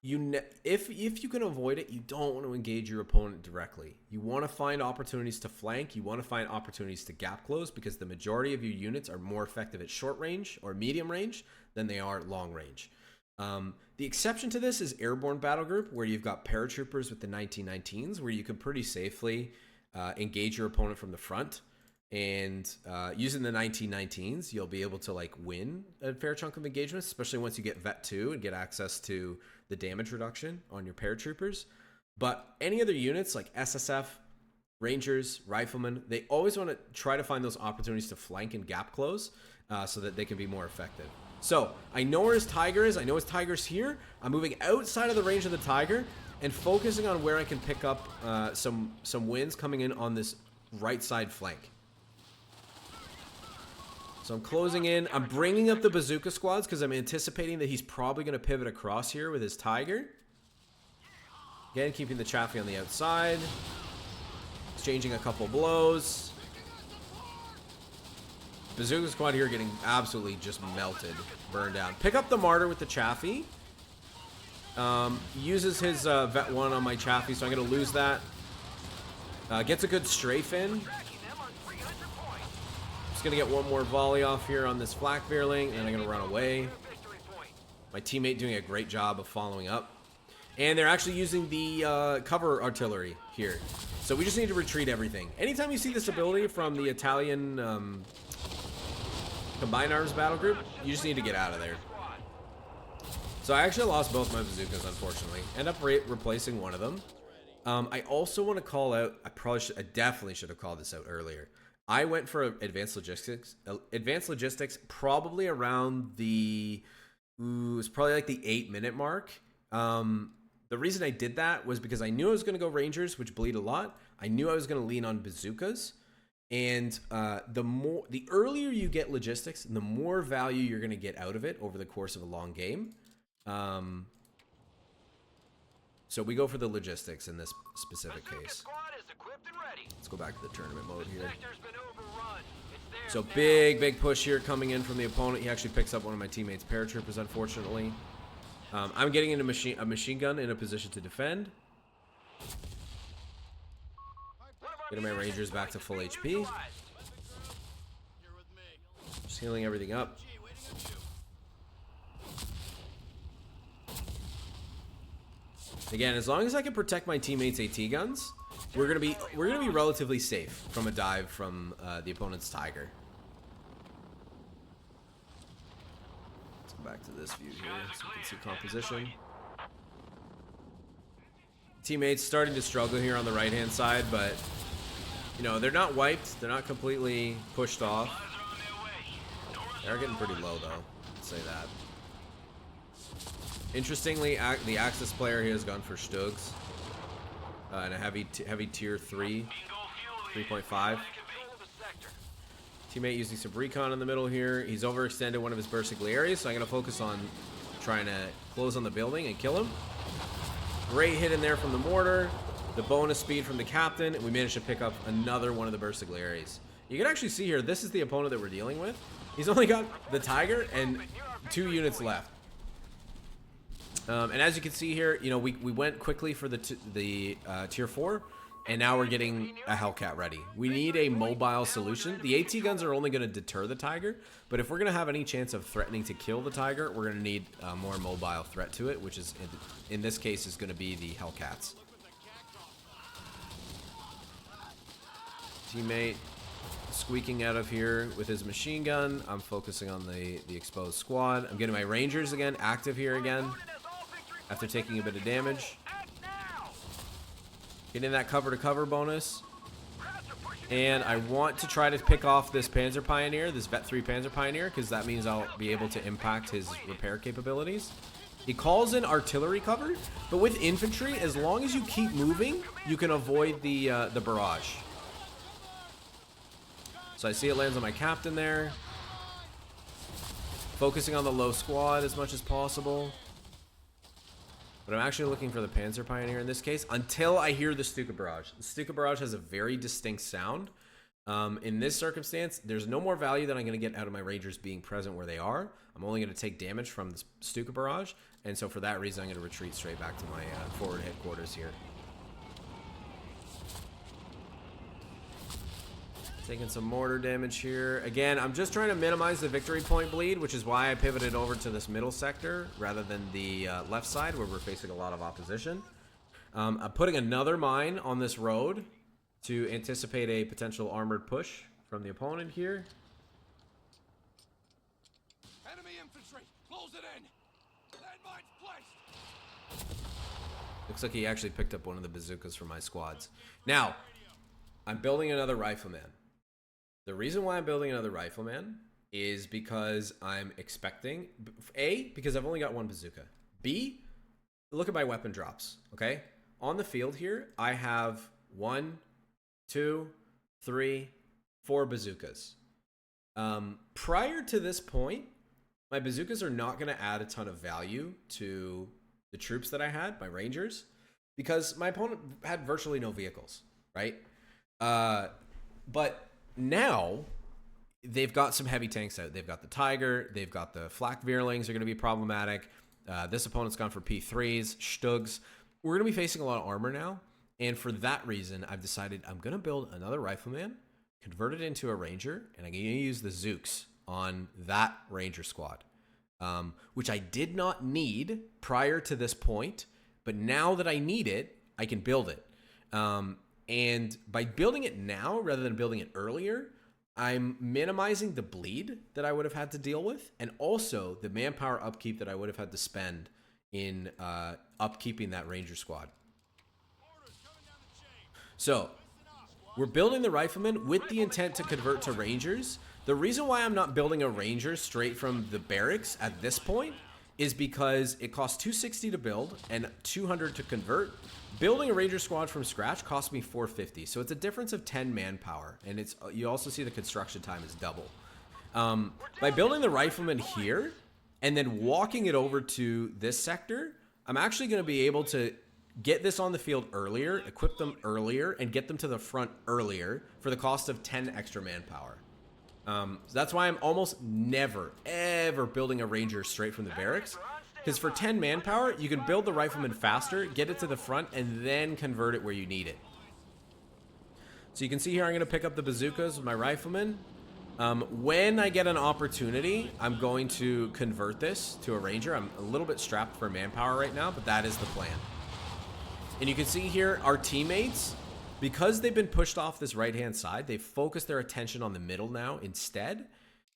if you can avoid it, you don't want to engage your opponent directly. You want to find opportunities to flank. You want to find opportunities to gap close, because the majority of your units are more effective at short range or medium range than they are at long range. The exception to this is airborne battle group, where you've got paratroopers with the 1919s, where you can pretty safely engage your opponent from the front. And using the 1919s, you'll be able to like win a fair chunk of engagements, especially once you get Vet 2 and get access to the damage reduction on your paratroopers. But any other units like SSF, Rangers, Riflemen, they always want to try to find those opportunities to flank and gap close so that they can be more effective. So I know where his Tiger is. I know his Tiger's here. I'm moving outside of the range of the Tiger and focusing on where I can pick up some wins coming in on this right side flank. So I'm closing in. I'm bringing up the bazooka squads because I'm anticipating that he's probably going to pivot across here with his Tiger. Again, keeping the Chaffee on the outside. Exchanging a couple blows. Bazooka squad here getting absolutely just melted. Burned down. Pick up the Martyr with the Chaffee. Uses his Vet 1 on my Chaffee, so I'm going to lose that. Gets a good strafe in. Gonna get one more volley off here on this flak Veerling, and then I'm gonna run away. My teammate doing a great job of following up, and they're actually using the cover artillery here, so we just need to retreat everything. Anytime you see this ability from the Italian combined arms battle group, you just need to get out of there. So I actually lost both my bazookas, unfortunately. End up replacing one of them. I also want to call out, I definitely should have called this out earlier. I went for advanced logistics. Advanced logistics probably around the, it's probably like the 8-minute mark. The reason I did that was because I knew I was going to go Rangers, which bleed a lot. I knew I was going to lean on bazookas, and the earlier you get logistics, the more value you're going to get out of it over the course of a long game. So we go for the logistics in this specific case. Let's go back to the tournament mode here. So big push here coming in from the opponent. He actually picks up one of my teammates' paratroopers, unfortunately. I'm getting into a machine gun in a position to defend. Getting my Rangers back to full HP. Just healing everything up. Again, as long as I can protect my teammates' AT guns, we're gonna be relatively safe from a dive from the opponent's Tiger. Let's go back to this view here so we can see composition. Teammates starting to struggle here on the right-hand side, but you know, they're not wiped. They're not completely pushed off. They're getting pretty low though. Let's say that. Interestingly, the Axis player here has gone for Stugs and a heavy tier 3, 3.5. Teammate using some recon in the middle here. He's overextended one of his Bersaglieri, so I'm going to focus on trying to close on the building and kill him. Great hit in there from the mortar. The bonus speed from the captain, and we managed to pick up another one of the Bersaglieris. You can actually see here, this is the opponent that we're dealing with. He's only got the Tiger and 2 units left. And as you can see here, you know, we went quickly for the tier 4, and now we're getting a Hellcat ready. We need a mobile solution. The AT guns are only going to deter the Tiger, but if we're going to have any chance of threatening to kill the Tiger, we're going to need a more mobile threat to it, which is, in this case, is going to be the Hellcats. Teammate squeaking out of here with his machine gun. I'm focusing on the exposed squad. I'm getting my Rangers again, active here again, after taking a bit of damage. Getting that cover-to-cover bonus. And I want to try to pick off this Panzer Pioneer, this Vet 3 Panzer Pioneer, because that means I'll be able to impact his repair capabilities. He calls in artillery cover, but with infantry, as long as you keep moving, you can avoid the barrage. So I see it lands on my captain there. Focusing on the low squad as much as possible. But I'm actually looking for the Panzer Pioneer in this case until I hear the Stuka Barrage. The Stuka Barrage has a very distinct sound. In this circumstance, there's no more value that I'm going to get out of my Rangers being present where they are. I'm only going to take damage from the Stuka Barrage. And so for that reason, I'm going to retreat straight back to my forward headquarters here. Taking some mortar damage here. Again, I'm just trying to minimize the victory point bleed, which is why I pivoted over to this middle sector rather than the left side where we're facing a lot of opposition. I'm putting another mine on this road to anticipate a potential armored push from the opponent here. Enemy infantry! Close it in! Landmines placed! Looks like he actually picked up one of the bazookas from my squads. Now, I'm building another rifleman. The reason why I'm building another rifleman is because I'm expecting... A, because I've only got one bazooka. B, look at my weapon drops, okay? On the field here, I have 1, 2, 3, 4 bazookas. Prior to this point, my bazookas are not going to add a ton of value to the troops that I had, my rangers, because my opponent had virtually no vehicles, right? But now they've got some heavy tanks out. They've got the Tiger, they've got the Flak Veerlings are going to be problematic. This opponent's gone for P3s, Stugs. We're going to be facing a lot of armor now. And for that reason, I've decided I'm going to build another rifleman, convert it into a ranger, and I'm going to use the Zooks on that ranger squad, which I did not need prior to this point. But now that I need it, I can build it. And by building it now rather than building it earlier, I'm minimizing the bleed that I would have had to deal with, and also the manpower upkeep that I would have had to spend in upkeeping that ranger squad. So we're building the riflemen with the intent to convert to rangers. The reason why I'm not building a ranger straight from the barracks at this point is because it costs 260 to build and 200 to convert. Building a ranger squad from scratch cost me 450, so it's a difference of 10 manpower, and it's you also see the construction time is double. By building the rifleman here and then walking it over to this sector, I'm actually going to be able to get this on the field earlier, equip them earlier, and get them to the front earlier for the cost of 10 extra manpower. So that's why I'm almost never, ever building a ranger straight from the barracks. Because for 10 manpower, you can build the rifleman faster, get it to the front, and then convert it where you need it. So you can see here, I'm going to pick up the bazookas with my rifleman. When I get an opportunity, I'm going to convert this to a ranger. I'm a little bit strapped for manpower right now, but that is the plan. And you can see here, our teammates, because they've been pushed off this right-hand side, they've focused their attention on the middle now instead.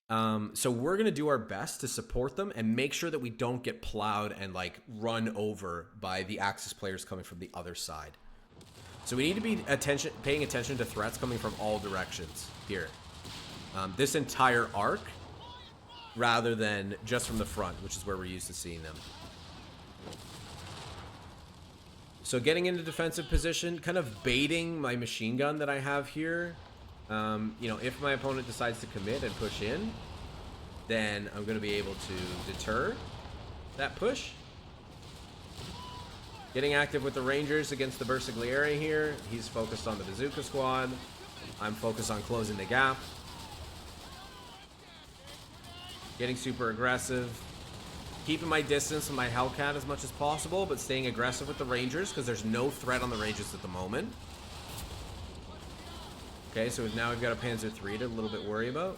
So we're going to do our best to support them and make sure that we don't get plowed and like run over by the Axis players coming from the other side. So we need to be paying attention to threats coming from all directions here. This entire arc, rather than just from the front, which is where we're used to seeing them. So getting into defensive position, kind of baiting my machine gun that I have here. You know, if my opponent decides to commit and push in, then I'm going to be able to deter that push. Getting active with the Rangers against the Bersaglieri here. He's focused on the Bazooka squad. I'm focused on closing the gap. Getting super aggressive. Keeping my distance from my Hellcat as much as possible, but staying aggressive with the Rangers because there's no threat on the Rangers at the moment. Okay, so now we've got a Panzer III to a little bit worry about.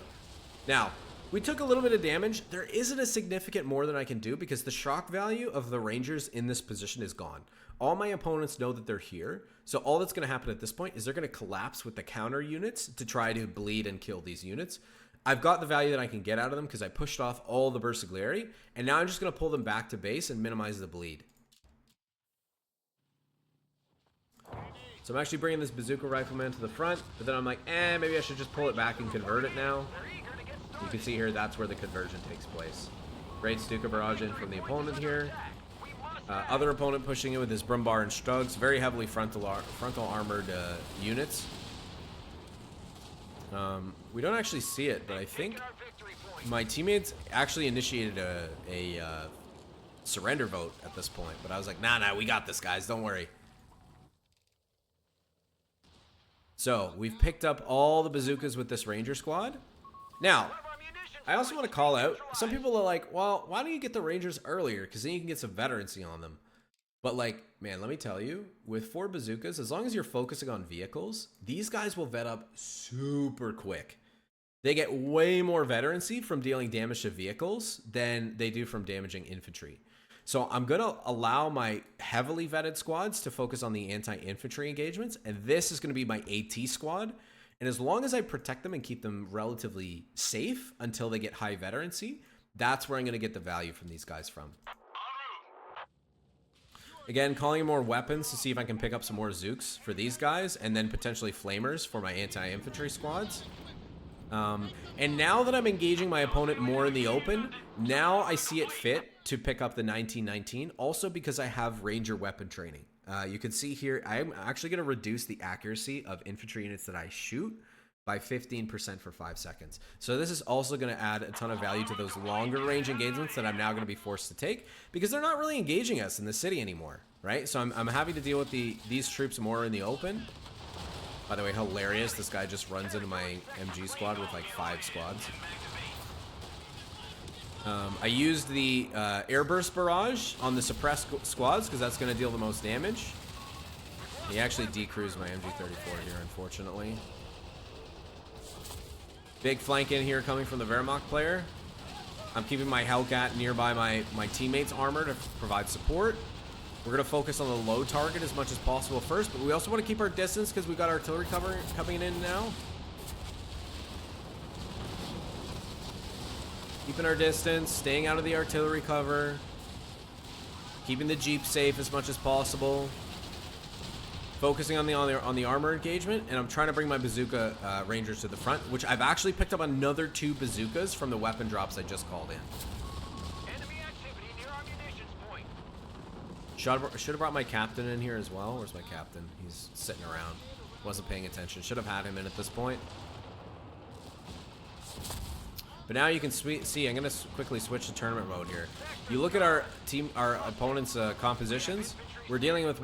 Now, we took a little bit of damage. There isn't a significant more than I can do because the shock value of the Rangers in this position is gone. All my opponents know that they're here, so all that's going to happen at this point is they're going to collapse with the counter units to try to bleed and kill these units. I've got the value that I can get out of them because I pushed off all the Bersaglieri, and now I'm just going to pull them back to base and minimize the bleed. So I'm actually bringing this Bazooka Rifleman to the front, but then I'm like, maybe I should just pull it back and convert it now. You can see here, that's where the conversion takes place. Great Stuka barrage in from the opponent here. Other opponent pushing in with his Brumbar and Stugs, very heavily frontal armored units. We don't actually see it, but I think my teammates actually initiated a surrender vote at this point. But I was like, nah, we got this, guys. Don't worry. So we've picked up all the bazookas with this Ranger squad. Now, I also want to call out, some people are like, well, why don't you get the Rangers earlier? Because then you can get some veterancy on them. But like, man, let me tell you, with 4 bazookas, as long as you're focusing on vehicles, these guys will vet up super quick. They get way more veterancy from dealing damage to vehicles than they do from damaging infantry. So I'm going to allow my heavily vetted squads to focus on the anti-infantry engagements, and this is going to be my AT squad. And as long as I protect them and keep them relatively safe until they get high veterancy, that's where I'm going to get the value from these guys from. Again, calling in more weapons to see if I can pick up some more Zooks for these guys, and then potentially Flamers for my anti-infantry squads. And now that I'm engaging my opponent more in the open, now I see it fit to pick up the 1919, also because I have Ranger weapon training. You can see here, I'm actually going to reduce the accuracy of infantry units that I shoot by 15% for 5 seconds. So this is also going to add a ton of value to those longer range engagements that I'm now going to be forced to take, because they're not really engaging us in the city anymore, right? So I'm happy to deal with these troops more in the open. By the way, hilarious, this guy just runs into my MG squad with like 5 squads. I used the airburst barrage on the suppressed squads because that's going to deal the most damage. He actually decrews my MG34 here, unfortunately. Big flank in here coming from the Wehrmacht player. I'm keeping my Hellcat nearby my teammates' armor to provide support. We're going to focus on the low target as much as possible first, but we also want to keep our distance because we've got artillery cover coming in now. Keeping our distance, staying out of the artillery cover. Keeping the Jeep safe as much as possible. Focusing on the armor engagement, and I'm trying to bring my bazooka rangers to the front, which I've actually picked up another 2 bazookas from the weapon drops I just called in. Enemy activity near our munitions point. Should have brought my captain in here as well. Where's my captain? He's sitting around. Wasn't paying attention. Should have had him in at this point. But now you can see, I'm going to quickly switch to tournament mode here. You look at our opponent's compositions. We're dealing with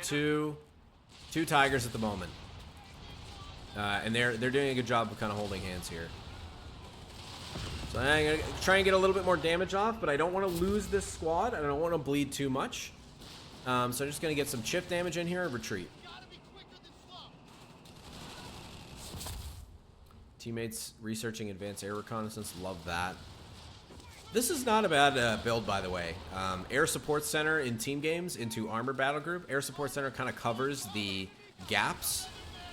2 Tigers at the moment. And they're doing a good job of kind of holding hands here. So I'm going to try and get a little bit more damage off, but I don't want to lose this squad. I don't want to bleed too much. So I'm just going to get some chip damage in here and retreat. Teammates researching advanced air reconnaissance. Love that. This is not a bad build, by the way. Air Support Center in team games into Armored Battle Group. Air Support Center kind of covers the gaps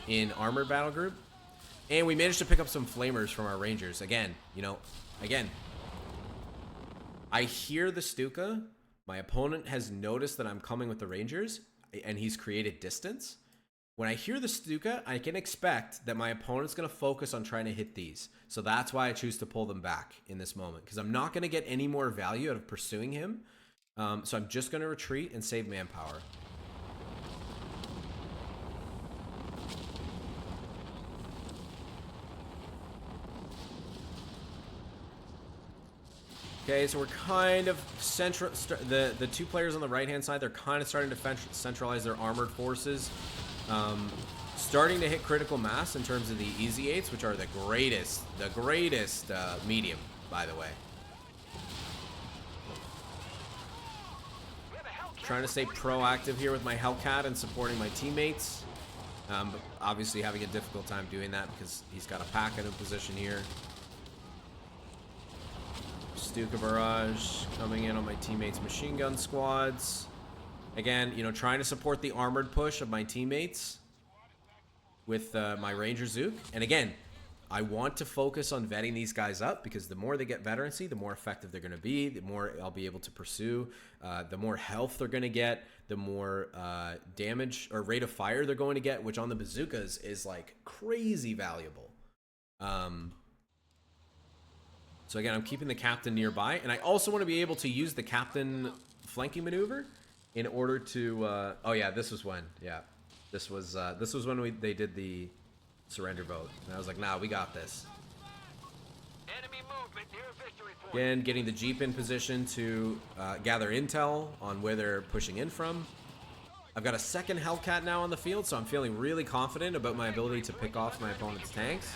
in Armored Battle Group. And we managed to pick up some Flamers from our Rangers. Again, I hear the Stuka. My opponent has noticed that I'm coming with the Rangers, and he's created distance. When I hear the Stuka, I can expect that my opponent's going to focus on trying to hit these. So that's why I choose to pull them back in this moment, because I'm not going to get any more value out of pursuing him. So I'm just going to retreat and save manpower. Okay, so we're kind of the 2 players on the right-hand side, they're kind of starting to centralize their armored forces. Starting to hit critical mass in terms of the Easy 8s, which are the greatest medium, by the way. Trying to stay proactive here with my Hellcat and supporting my teammates. But obviously having a difficult time doing that because he's got a pack in a position here. Stuka barrage coming in on my teammates' machine gun squads. Again, trying to support the armored push of my teammates with my Ranger Zook. And again, I want to focus on vetting these guys up because the more they get veterancy, the more effective they're going to be, the more I'll be able to pursue, the more health they're going to get, the more damage or rate of fire they're going to get, which on the bazookas is like crazy valuable. So again, I'm keeping the captain nearby, and I also want to be able to use the captain flanking maneuver in order to, oh yeah, this was when they did the surrender vote, and I was like, nah, we got this. Enemy movement near victory point. Again, getting the Jeep in position to gather intel on where they're pushing in from. I've got a second Hellcat now on the field, so I'm feeling really confident about my ability to pick off my opponent's tanks.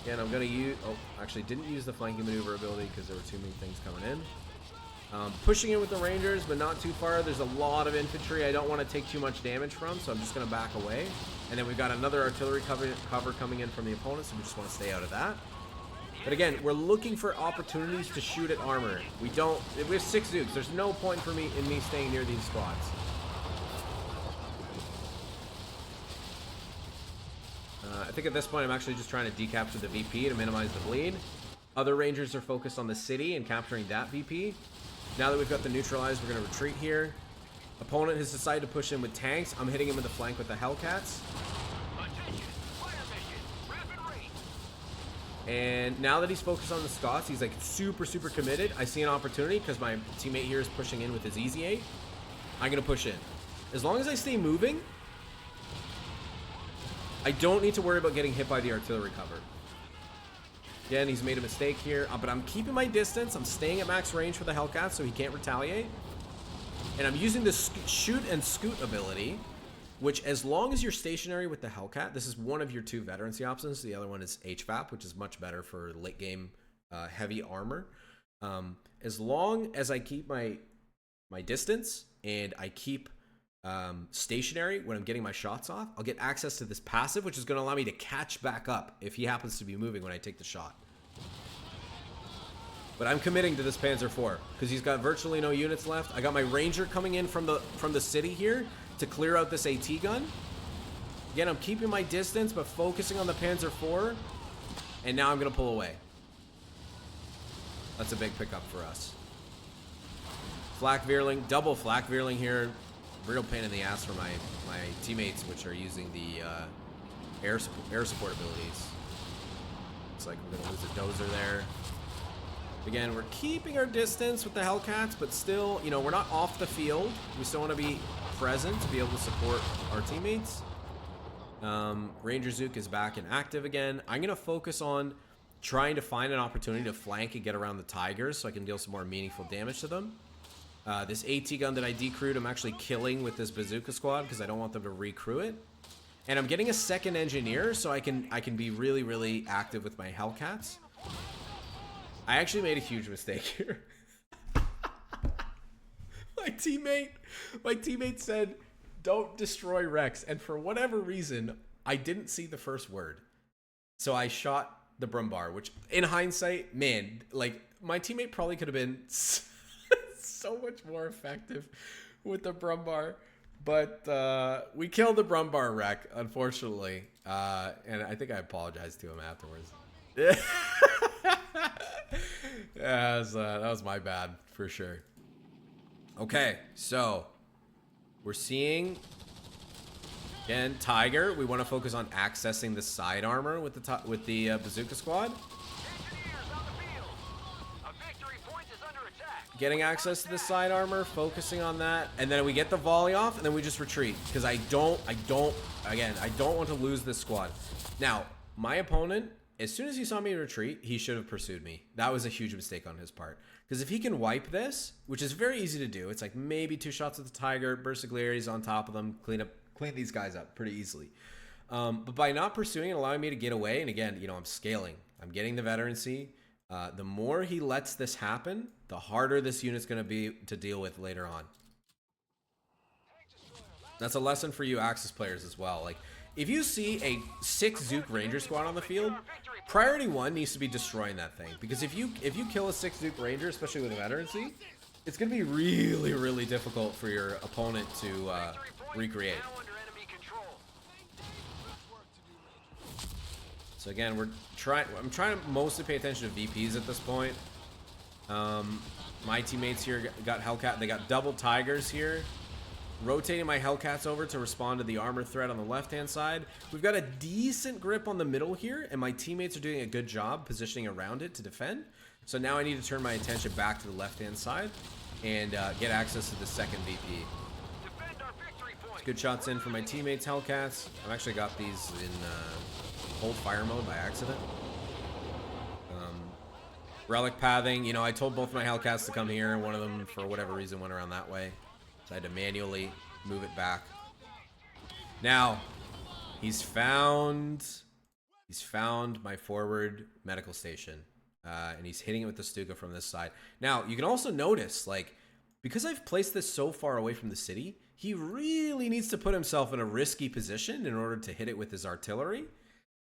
Again, I'm going to use... Oh, actually didn't use the flanking maneuver ability because there were too many things coming in. Pushing in with the Rangers, but not too far. There's a lot of infantry I don't want to take too much damage from, so I'm just going to back away. And then we've got another artillery cover coming in from the opponent, so we just want to stay out of that. But again, we're looking for opportunities to shoot at armor. We have 6 Zooks. There's no point for me staying near these squads. I think at this point I'm actually just trying to decapture the VP to minimize the bleed. Other Rangers are focused on the city and capturing that VP. Now that we've got the neutralized, we're going to retreat here. Opponent has decided to push in with tanks. I'm hitting him in the flank with the Hellcats. And now that he's focused on the Scots, he's like super committed. I see an opportunity because my teammate here is pushing in with his Easy 8. I'm going to push in. As long as I stay moving, I don't need to worry about getting hit by the artillery cover. Again, he's made a mistake here, but I'm keeping my distance. I'm staying at max range for the Hellcat so he can't retaliate. And I'm using the shoot and scoot ability, which as long as you're stationary with the Hellcat, this is one of your 2 veterancy options. The other one is HVAP, which is much better for late game heavy armor. As long as I keep my distance and I keep stationary when I'm getting my shots off, I'll get access to this passive, which is going to allow me to catch back up if he happens to be moving when I take the shot. But I'm committing to this Panzer IV because he's got virtually no units left. I got my Ranger coming in from the city here to clear out this AT gun. Again, I'm keeping my distance but focusing on the Panzer IV, and now I'm going to pull away. That's a big pickup for us. Flak Veerling, double Flak Veerling here. Real pain in the ass for my teammates, which are using the air support abilities. Looks like we're gonna lose a dozer there. Again, we're keeping our distance with the Hellcats, but still, you know, we're not off the field. We still want to be present to be able to support our teammates. Ranger Zook is back and active again. I'm gonna focus on trying to find an opportunity to flank and get around the Tigers so I can deal some more meaningful damage to them. This AT gun that I decrewed, I'm actually killing with this bazooka squad because I don't want them to recrew it. And I'm getting a second engineer so I can be really active with my Hellcats. I actually made a huge mistake here. my teammate said, "Don't destroy Rex," and for whatever reason, I didn't see the first word. So I shot the Brumbar, which in hindsight, man, like my teammate probably could have been so much more effective with the Brumbar, but we killed the Brumbar wreck, unfortunately, and I think I apologized to him afterwards. Yeah, that was my bad for sure. Okay, so we're seeing again Tiger. We want to focus on accessing the side armor with the bazooka squad. Getting access to the side armor, focusing on that, and then we get the volley off, and then we just retreat because I don't want to lose this squad. Now, my opponent, as soon as he saw me retreat, he should have pursued me. That was a huge mistake on his part because if he can wipe this, which is very easy to do, it's like maybe 2 shots at the Tiger, Bersaglieri's on top of them, clean these guys up pretty easily. But by not pursuing and allowing me to get away, and again, you know, I'm scaling, I'm getting the veterancy. The more he lets this happen, the harder this unit's going to be to deal with later on. That's a lesson for you Axis players as well. Like, if you see a 6 Zook Ranger squad on the field, priority 1 needs to be destroying that thing. Because if you kill a 6 Zook Ranger, especially with a veterancy, it's going to be really difficult for your opponent to recreate. So again, I'm trying to mostly pay attention to VPs at this point. My teammates here got Hellcat. They got double Tigers here. Rotating my Hellcats over to respond to the armor threat on the left-hand side. We've got a decent grip on the middle here, and my teammates are doing a good job positioning around it to defend. So now I need to turn my attention back to the left-hand side and get access to the second VP. Good shots in for my teammates' Hellcats. I've actually got these in hold fire mode by accident. Relic pathing, you know, I told both my Hellcats to come here, and one of them, for whatever reason, went around that way. So I had to manually move it back. Now, he's found He's found my forward medical station, and he's hitting it with the Stuka from this side. Now, you can also notice, like, because I've placed this so far away from the city, he really needs to put himself in a risky position in order to hit it with his artillery.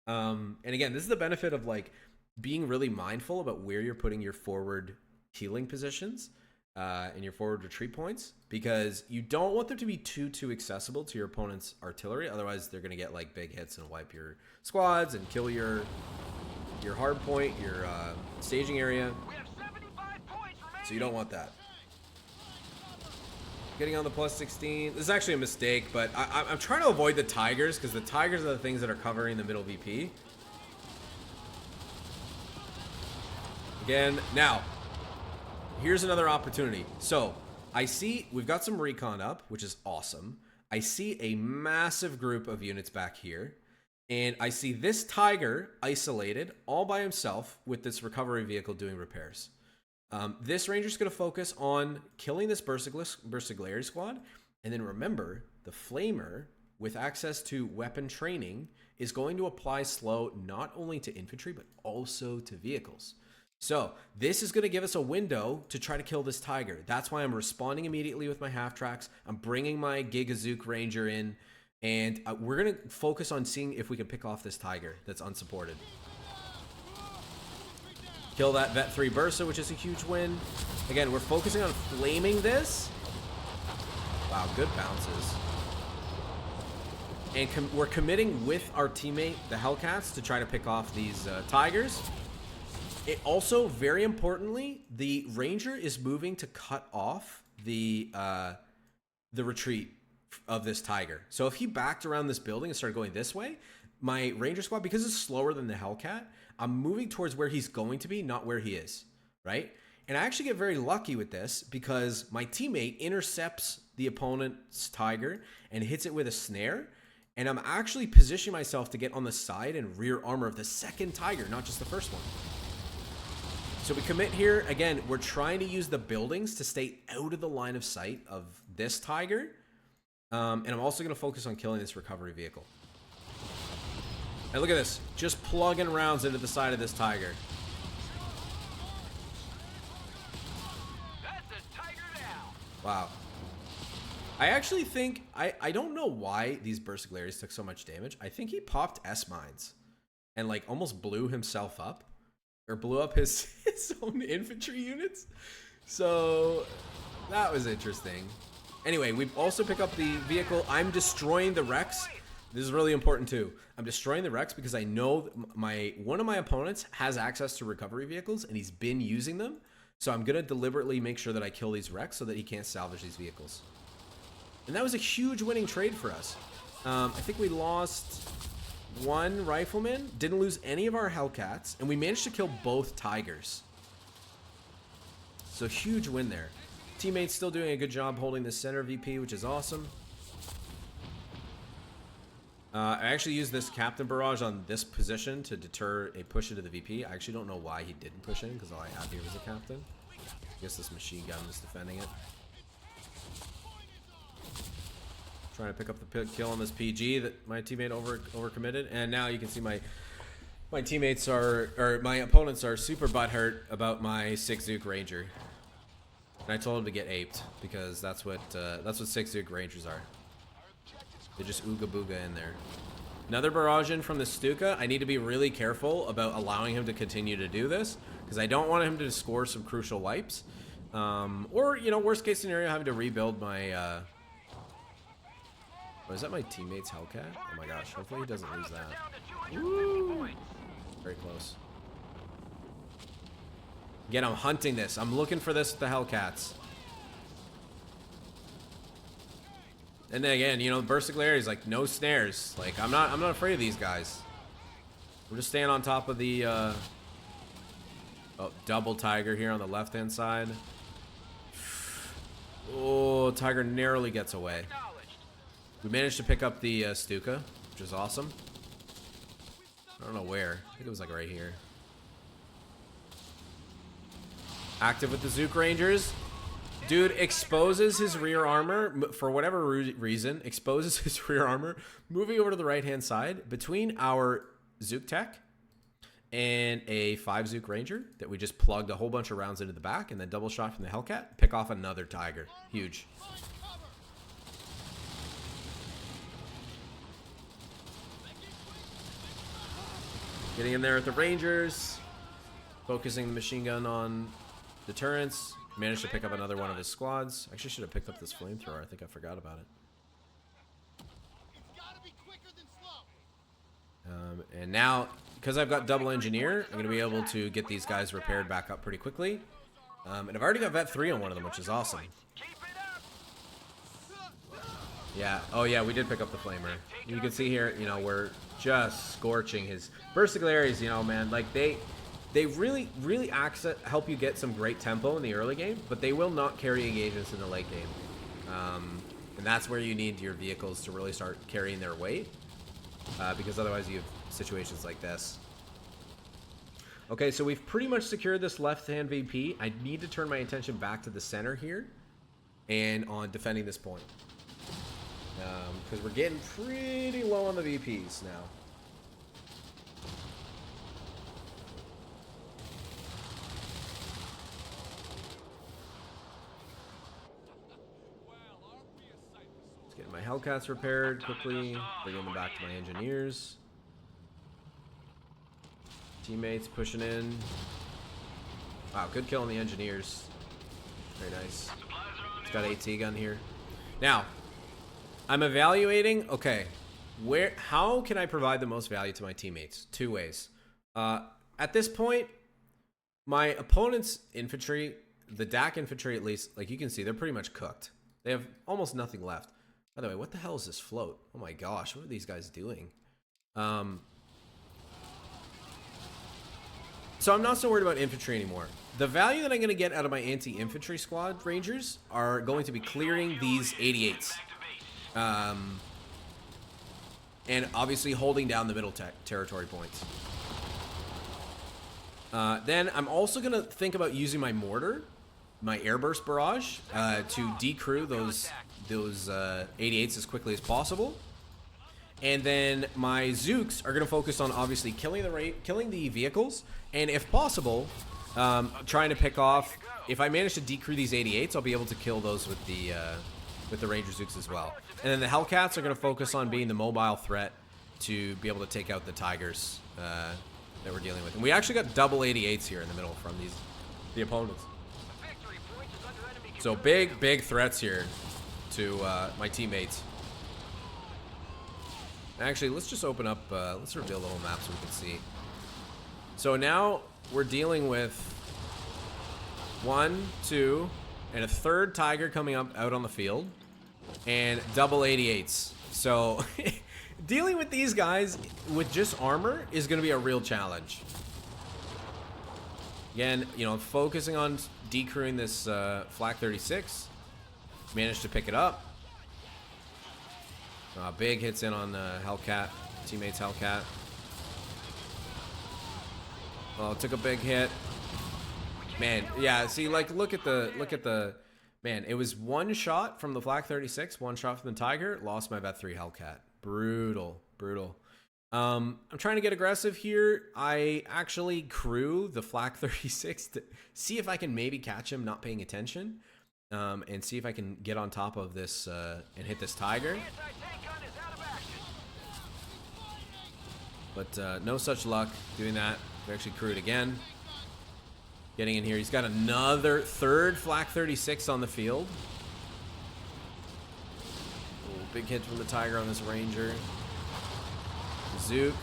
And again, this is the benefit of, like, being really mindful about where you're putting your forward healing positions and your forward retreat points, because you don't want them to be too accessible to your opponent's artillery. Otherwise, they're going to get, like, big hits and wipe your squads and kill your hard point, your staging area. We have 75 points remaining. So you don't want that. Getting on the plus 16. This is actually a mistake, but I'm trying to avoid the Tigers, because the Tigers are the things that are covering the middle VP. Again, now, here's another opportunity. So, I see we've got some recon up, which is awesome. I see a massive group of units back here. And I see this Tiger isolated all by himself with this recovery vehicle doing repairs. This Ranger's going to focus on killing this Bersaglieri squad. And then remember, the Flamer, with access to weapon training, is going to apply slow not only to infantry, but also to vehicles. So this is going to give us a window to try to kill this Tiger. That's why I'm responding immediately with my half tracks. I'm bringing my Gigazook Ranger in, and we're going to focus on seeing if we can pick off this Tiger that's unsupported. Kill that Vet 3 Bursa, which is a huge win. Again, we're focusing on flaming this. Wow, good bounces. And we're committing with our teammate, the Hellcats, to try to pick off these Tigers. It also, very importantly, the Ranger is moving to cut off the retreat of this Tiger. So if he backed around this building and started going this way, my Ranger squad, because it's slower than the Hellcat, I'm moving towards where he's going to be, not where he is, right? And I actually get very lucky with this because my teammate intercepts the opponent's Tiger and hits it with a snare. And I'm actually positioning myself to get on the side and rear armor of the second Tiger, not just the first one. So we commit here. Again, we're trying to use the buildings to stay out of the line of sight of this Tiger. And I'm also going to focus on killing this recovery vehicle. And look at this. Just plugging rounds into the side of this Tiger. That's a Tiger down. Wow. I actually think, I don't know why these Bersaglieri took so much damage. I think he popped S-mines and like almost blew himself up. Or blew up his own infantry units. So that was interesting. Anyway, we also pick up the vehicle. I'm destroying the Rex. This is really important too. I'm destroying the Rex because I know one of my opponents has access to recovery vehicles and he's been using them. So I'm going to deliberately make sure that I kill these Rex so that he can't salvage these vehicles. And that was a huge winning trade for us. I think we lost one rifleman, didn't lose any of our Hellcats, and we managed to kill both Tigers. So huge win there. Teammates still doing a good job holding the center VP, which is awesome. I actually used this Captain Barrage on this position to deter a push into the VP. I actually don't know why he didn't push in, because all I had here was a Captain. I guess this machine gun is defending it. Trying to pick up the kill on this PG that my teammate overcommitted, and now you can see my teammates or my opponents are super butthurt about my 6 Zook Ranger, and I told him to get aped because that's what 6 Zook Rangers are. They just ooga booga in there. Another barrage in from the Stuka. I need to be really careful about allowing him to continue to do this because I don't want him to score some crucial wipes, or worst case scenario having to rebuild my. Oh, is that my teammate's Hellcat? Oh my gosh, hopefully he doesn't lose that. Woo! Very close. Again, I'm hunting this. I'm looking for this with the Hellcats. And then again, Bersaglieri is like no snares. Like I'm not afraid of these guys. We're just staying on top of the double Tiger here on the left-hand side. Oh, Tiger narrowly gets away. We managed to pick up the Stuka, which is awesome. I don't know where. I think it was like right here. Active with the Zook Rangers. Dude exposes his rear armor, for whatever reason, exposes his rear armor, moving over to the right-hand side. Between our Zook tech and a 5 Zook Ranger that we just plugged a whole bunch of rounds into the back and then double shot from the Hellcat. Pick off another Tiger. Huge. Getting in there with the Rangers. Focusing the machine gun on the turrets. Managed to pick up another one of his squads. Actually should have picked up this flamethrower. I think I forgot about it. And now, because I've got double engineer, I'm going to be able to get these guys repaired back up pretty quickly. And I've already got Vet 3 on one of them, which is awesome. Yeah. Oh, yeah, we did pick up the flamer. You can see here, you know, we're just scorching his Versicularies, you know, man. Like, they really help you get some great tempo in the early game, but they will not carry engagements in the late game. And that's where you need your vehicles to really start carrying their weight. Because otherwise you have situations like this. Okay, so we've pretty much secured this left-hand VP. I need to turn my attention back to the center here and on defending this point. Because we're getting pretty low on the VPs now. Let's get my Hellcats repaired quickly. Bringing them back to my engineers. Teammates pushing in. Wow, good kill on the engineers. Very nice. It's got AT gun here. Now, I'm evaluating, okay, how can I provide the most value to my teammates? Two ways. At this point, my opponent's infantry, the DAC infantry at least, like you can see, they're pretty much cooked. They have almost nothing left. By the way, what the hell is this float? Oh my gosh, what are these guys doing? So I'm not so worried about infantry anymore. The value that I'm going to get out of my anti-infantry squad rangers are going to be clearing these 88s. And obviously holding down the middle territory points. Then I'm also going to think about using my mortar, my airburst barrage, to decrew those 88s as quickly as possible. And then my Zooks are going to focus on obviously killing the vehicles, and if possible, trying to pick off. If I manage to decrew these 88s, I'll be able to kill those with the Ranger Zooks as well. And then the Hellcats are going to focus on being the mobile threat to be able to take out the Tigers that we're dealing with. And we actually got double 88s here in the middle from the opponents. So big threats here to my teammates. Actually, let's just open up, let's reveal the whole map so we can see. So now we're dealing with 1, 2, and a third Tiger coming up out on the field, and double 88s. So dealing with these guys with just armor is going to be a real challenge. Again, you know, focusing on decrewing this Flak 36. Managed to pick it up. Big hits in on Hellcat, teammates Hellcat. Oh, took a big hit. Man, yeah. See, like, look at the. Man, it was one shot from the Flak 36, one shot from the Tiger. Lost my Vet 3 Hellcat. Brutal. I'm trying to get aggressive here. I actually crew the Flak 36 to see if I can maybe catch him not paying attention, and see if I can get on top of this and hit this Tiger. But no such luck doing that. We actually crewed again. Getting in here. He's got another third Flak 36 on the field. Ooh, big hit from the Tiger on this Ranger. Zook.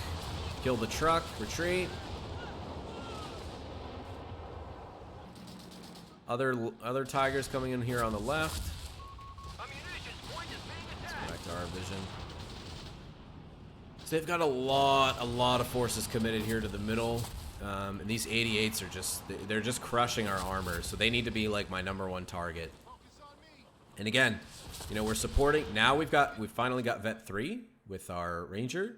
Kill the truck. Retreat. Other Tigers coming in here on the left. Let's go back to our vision. So they've got a lot of forces committed here to the middle, and these 88s are they're just crushing our armor. So they need to be like my #1 target. And again, you know, we're supporting. Now we've finally got Vet 3 with our Ranger.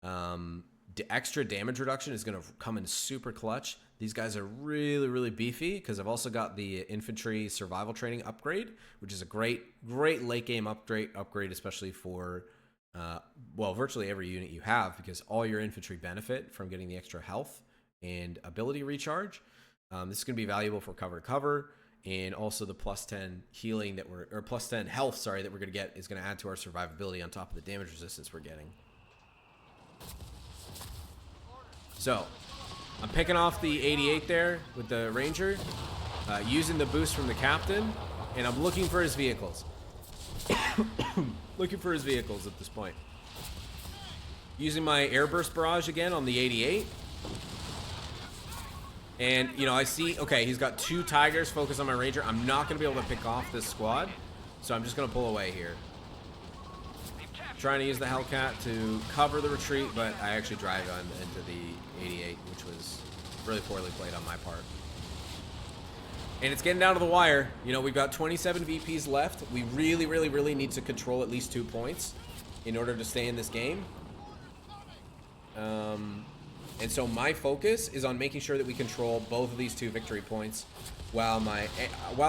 The extra damage reduction is going to come in super clutch. These guys are really beefy because I've also got the infantry survival training upgrade, which is a great late game upgrade, especially for well, virtually every unit you have, because all your infantry benefit from getting the extra health and ability recharge. This is going to be valuable for cover to cover, and also the plus 10 healing that we're, or plus 10 health, sorry, that we're going to get is going to add to our survivability on top of the damage resistance we're getting. So, I'm picking off the 88 there with the Ranger, using the boost from the captain, and I'm looking for his vehicles. Looking for his vehicles at this point. Using my airburst barrage again on the 88. And, you know, I see, okay, he's got 2 Tigers focused on my Ranger. I'm not going to be able to pick off this squad, so I'm just going to pull away here. Trying to use the Hellcat to cover the retreat, but I actually drive on into the 88, which was really poorly played on my part. And it's getting down to the wire. You know, we've got 27 VPs left. We really, really, really need to control at least 2 points in order to stay in this game. And so my focus is on making sure that we control both of these 2 victory points while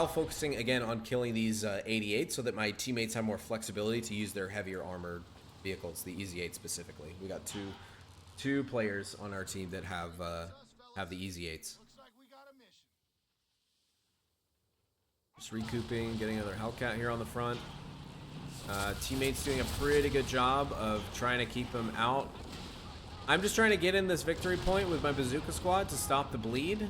focusing again on killing these 88 so that my teammates have more flexibility to use their heavier armored vehicles, the Easy 8 specifically. We got two players on our team that have the Easy 8s. Just recouping, getting another Hellcat here on the front. Teammates doing a pretty good job of trying to keep him out. I'm just trying to get in this victory point with my bazooka squad to stop the bleed.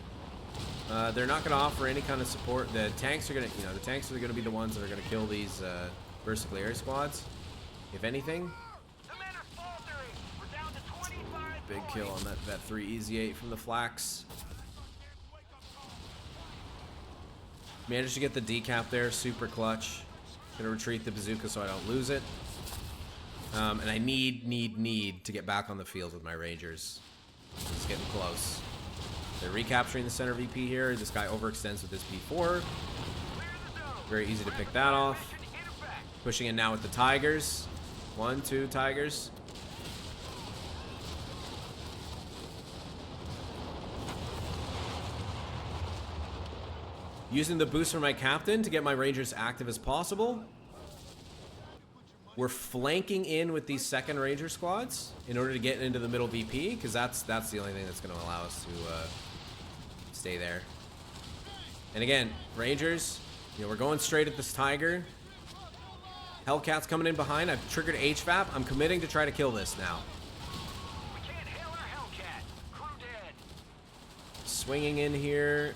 They're not going to offer any kind of support. The tanks are going to, the tanks are going to be the ones that are going to kill these vertical area squads, if anything. Big kill on that 3 Easy 8 from the Flax. Managed to get the decap there, super clutch. Gonna retreat the bazooka so I don't lose it. And I need to get back on the field with my Rangers. It's getting close. They're recapturing the center VP here. This guy overextends with his P4. Very easy to pick that off. Pushing in now with the Tigers. 1, 2 Tigers. Using the boost from my captain to get my Rangers active as possible. We're flanking in with these second Ranger squads in order to get into the middle VP, because that's the only thing that's going to allow us to stay there. And again, Rangers, we're going straight at this Tiger. Hellcat's coming in behind. I've triggered HVAP. I'm committing to try to kill this now. We can't hail our Hellcat. Crew dead. Swinging in here.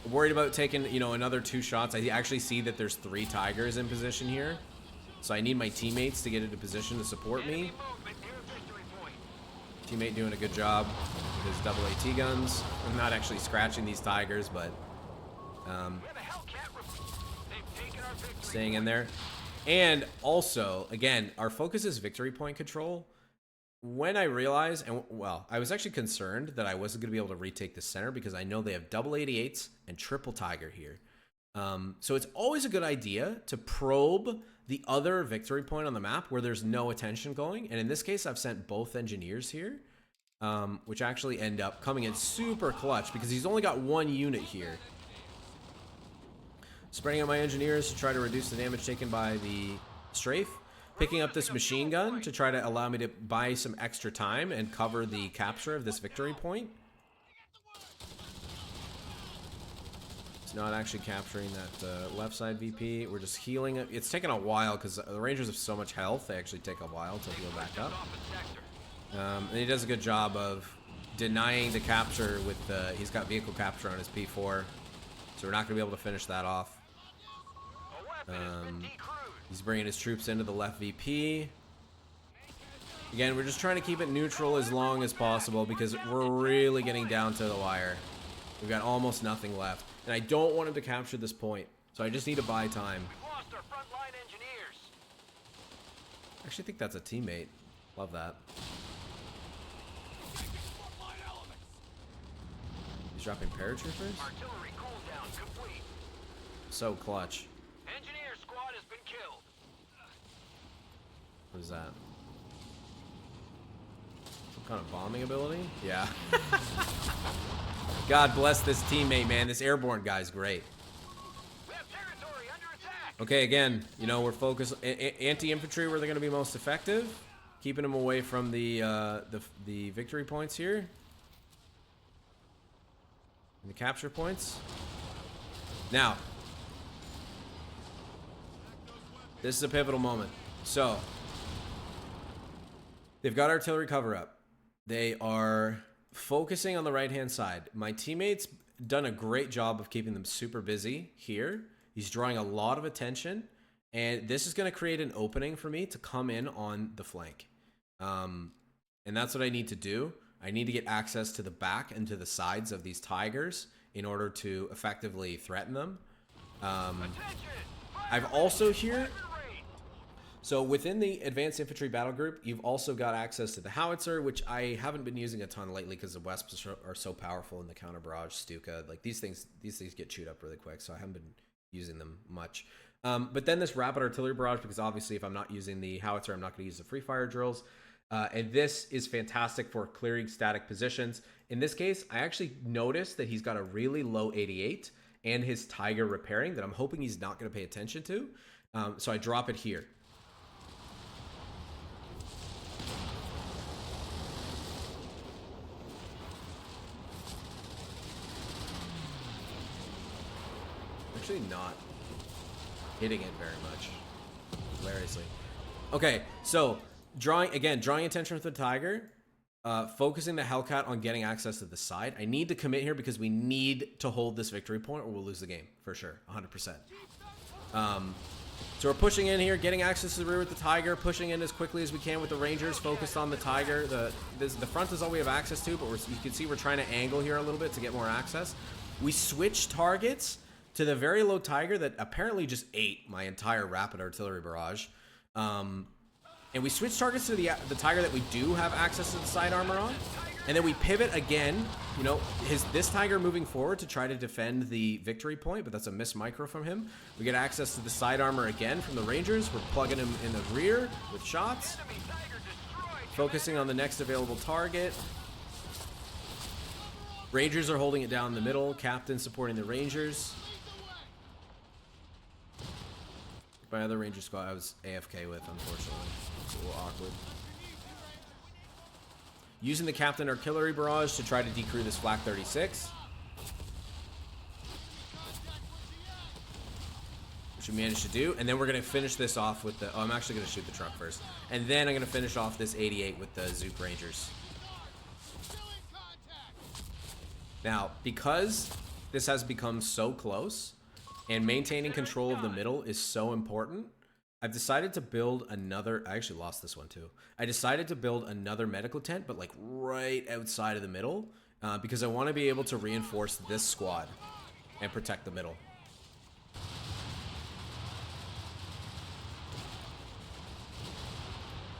Worried about taking, another 2 shots. I actually see that there's 3 Tigers in position here. So I need my teammates to get into position to support me. Teammate doing a good job with his double AT guns. I'm not actually scratching these Tigers, but staying in there. And also, again, our focus is victory point control. When I realized, I was actually concerned that I wasn't going to be able to retake the center because I know they have double 88s and triple Tiger here. So it's always a good idea to probe the other victory point on the map where there's no attention going. And in this case, I've sent both engineers here, which actually end up coming in super clutch because he's only got 1 unit here. Spreading out my engineers to try to reduce the damage taken by the strafe. Picking up this machine gun to try to allow me to buy some extra time and cover the capture of this victory point. It's not actually capturing that left side VP. We're just healing it. It's taken a while because the Rangers have so much health. They actually take a while to heal back up. And he does a good job of denying the capture with he's got vehicle capture on his P4. So we're not going to be able to finish that off. He's bringing his troops into the left VP. Again, we're just trying to keep it neutral as long as possible because we're really getting down to the wire. We've got almost nothing left. And I don't want him to capture this point. So I just need to buy time. We've lost our frontline engineers. I actually think that's a teammate. Love that. He's dropping paratroopers? Artillery cooldown complete. So clutch. Engineer squad has been killed. What is that? Some kind of bombing ability? Yeah. God bless this teammate, man. This airborne guy's great. We have territory under attack. Okay, again, you know, we're focused anti-infantry where they're going to be most effective, keeping them away from the victory points here, and the capture points. Now, this is a pivotal moment. So, they've got artillery cover up. They are focusing on the right-hand side. My teammate's done a great job of keeping them super busy here. He's drawing a lot of attention, and this is going to create an opening for me to come in on the flank. And that's what I need to do. I need to get access to the back and to the sides of these tigers in order to effectively threaten them. I've also here... So within the Advanced Infantry Battle Group, you've also got access to the Howitzer, which I haven't been using a ton lately because the Wesps are so powerful in the counter barrage, Stuka. Like these things get chewed up really quick, so I haven't been using them much. But then this rapid artillery barrage, because obviously if I'm not using the Howitzer, I'm not going to use the free fire drills. And this is fantastic for clearing static positions. In this case, I actually noticed that he's got a really low 88 and his Tiger repairing that I'm hoping he's not going to pay attention to. So I drop it here. Actually not hitting it very much, hilariously. Okay, so drawing attention with the Tiger, focusing the Hellcat on getting access to the side. I need to commit here because we need to hold this victory point or we'll lose the game for sure, 100%. So we're pushing in here, getting access to the rear with the Tiger, pushing in as quickly as we can with the Rangers, focused on the Tiger. The front is all we have access to, but you can see we're trying to angle here a little bit to get more access. We switch targets to the very low Tiger that apparently just ate my entire rapid artillery barrage. And we switch targets to the Tiger that we do have access to the side armor on. And then we pivot again, you know, this Tiger moving forward to try to defend the victory point, but that's a miss micro from him. We get access to the side armor again from the Rangers. We're plugging him in the rear with shots. Focusing on the next available target. Rangers are holding it down in the middle. Captain supporting the Rangers. My other Ranger squad I was AFK with, unfortunately. It's a little awkward. Using the Captain Artillery Barrage to try to decrew this Flak 36. Which we managed to do. And then we're going to finish this off with the... Oh, I'm actually going to shoot the truck first. And then I'm going to finish off this 88 with the Zook Rangers. Now, because this has become so close... and maintaining control of the middle is so important, I've decided to build another... I actually lost this one too. I decided to build another medical tent, but like right outside of the middle, because I want to be able to reinforce this squad and protect the middle.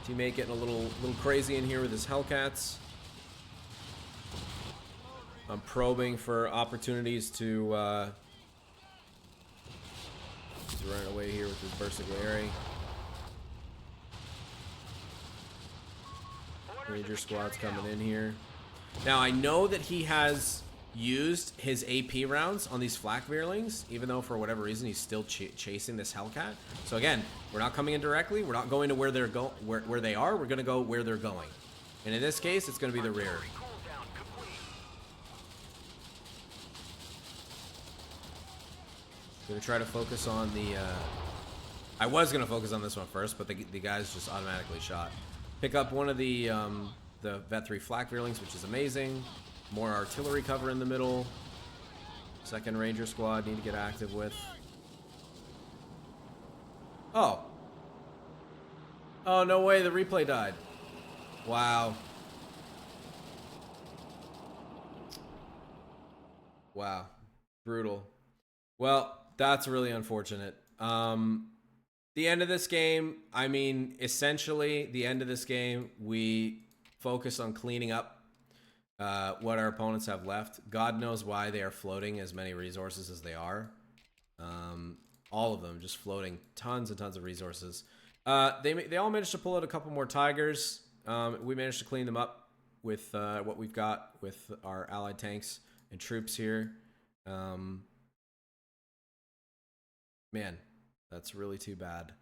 Teammate getting a little crazy in here with his Hellcats. I'm probing for opportunities to... He's running away here with his Bersaglieri. Ranger squad's coming in here. Now, I know that he has used his AP rounds on these Flak Veerlings, even though for whatever reason he's still chasing this Hellcat. So again, we're not coming in directly. We're not going to where they're where they are. We're going to go where they're going. And in this case, it's going to be the rear. Gonna try to focus on the... I was gonna focus on this one first, but the guys just automatically shot. Pick up one of the Vet 3 Flak Veerlings, which is amazing. More artillery cover in the middle. Second Ranger squad need to get active with. Oh. Oh, no way, the replay died. Wow. Wow. Brutal. Well... that's really unfortunate. The end of this game, I mean, essentially, the end of this game, we focus on cleaning up what our opponents have left. God knows why they are floating as many resources as they are. All of them just floating tons and tons of resources. They all managed to pull out a couple more Tigers. We managed to clean them up with what we've got with our allied tanks and troops here. Man, That's really too bad.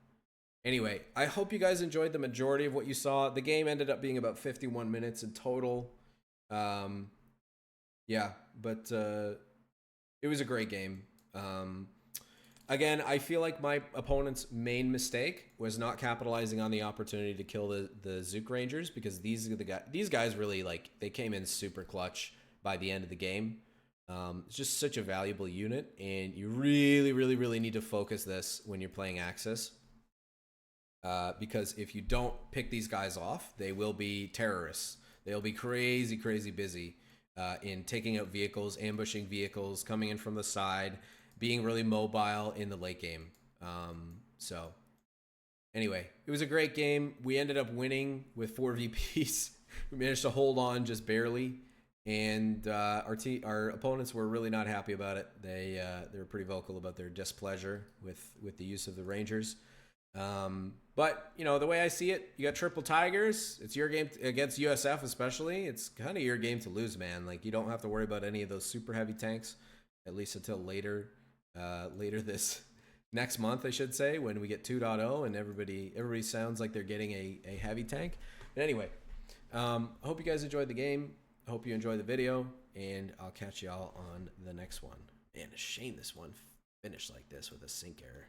Anyway, I hope you guys enjoyed the majority of what you saw. The game ended up being about 51 minutes in total. Yeah, but it was a great game. Again, I feel like my opponent's main mistake was not capitalizing on the opportunity to kill the Zook Rangers, because these guys really, like, they came in super clutch by the end of the game. It's just such a valuable unit, and you really, really, really need to focus this when you're playing Axis. Because if you don't pick these guys off, they will be terrorists. They'll be crazy, crazy busy in taking out vehicles, ambushing vehicles, coming in from the side, being really mobile in the late game. So anyway, it was a great game. We ended up winning with 4 VPs. We managed to hold on just barely, and our opponents were really not happy about it. They were pretty vocal about their displeasure with the use of the Rangers. But, you know, the way I see it, you got triple Tigers. It's your game against USF especially. It's kind of your game to lose, man. Like, you don't have to worry about any of those super heavy tanks, at least until later this next month, I should say, when we get 2.0 and everybody sounds like they're getting a heavy tank. But anyway, I hope you guys enjoyed the game. I hope you enjoyed the video, and I'll catch y'all on the next one. Man, a shame this one finished like this with a sync error.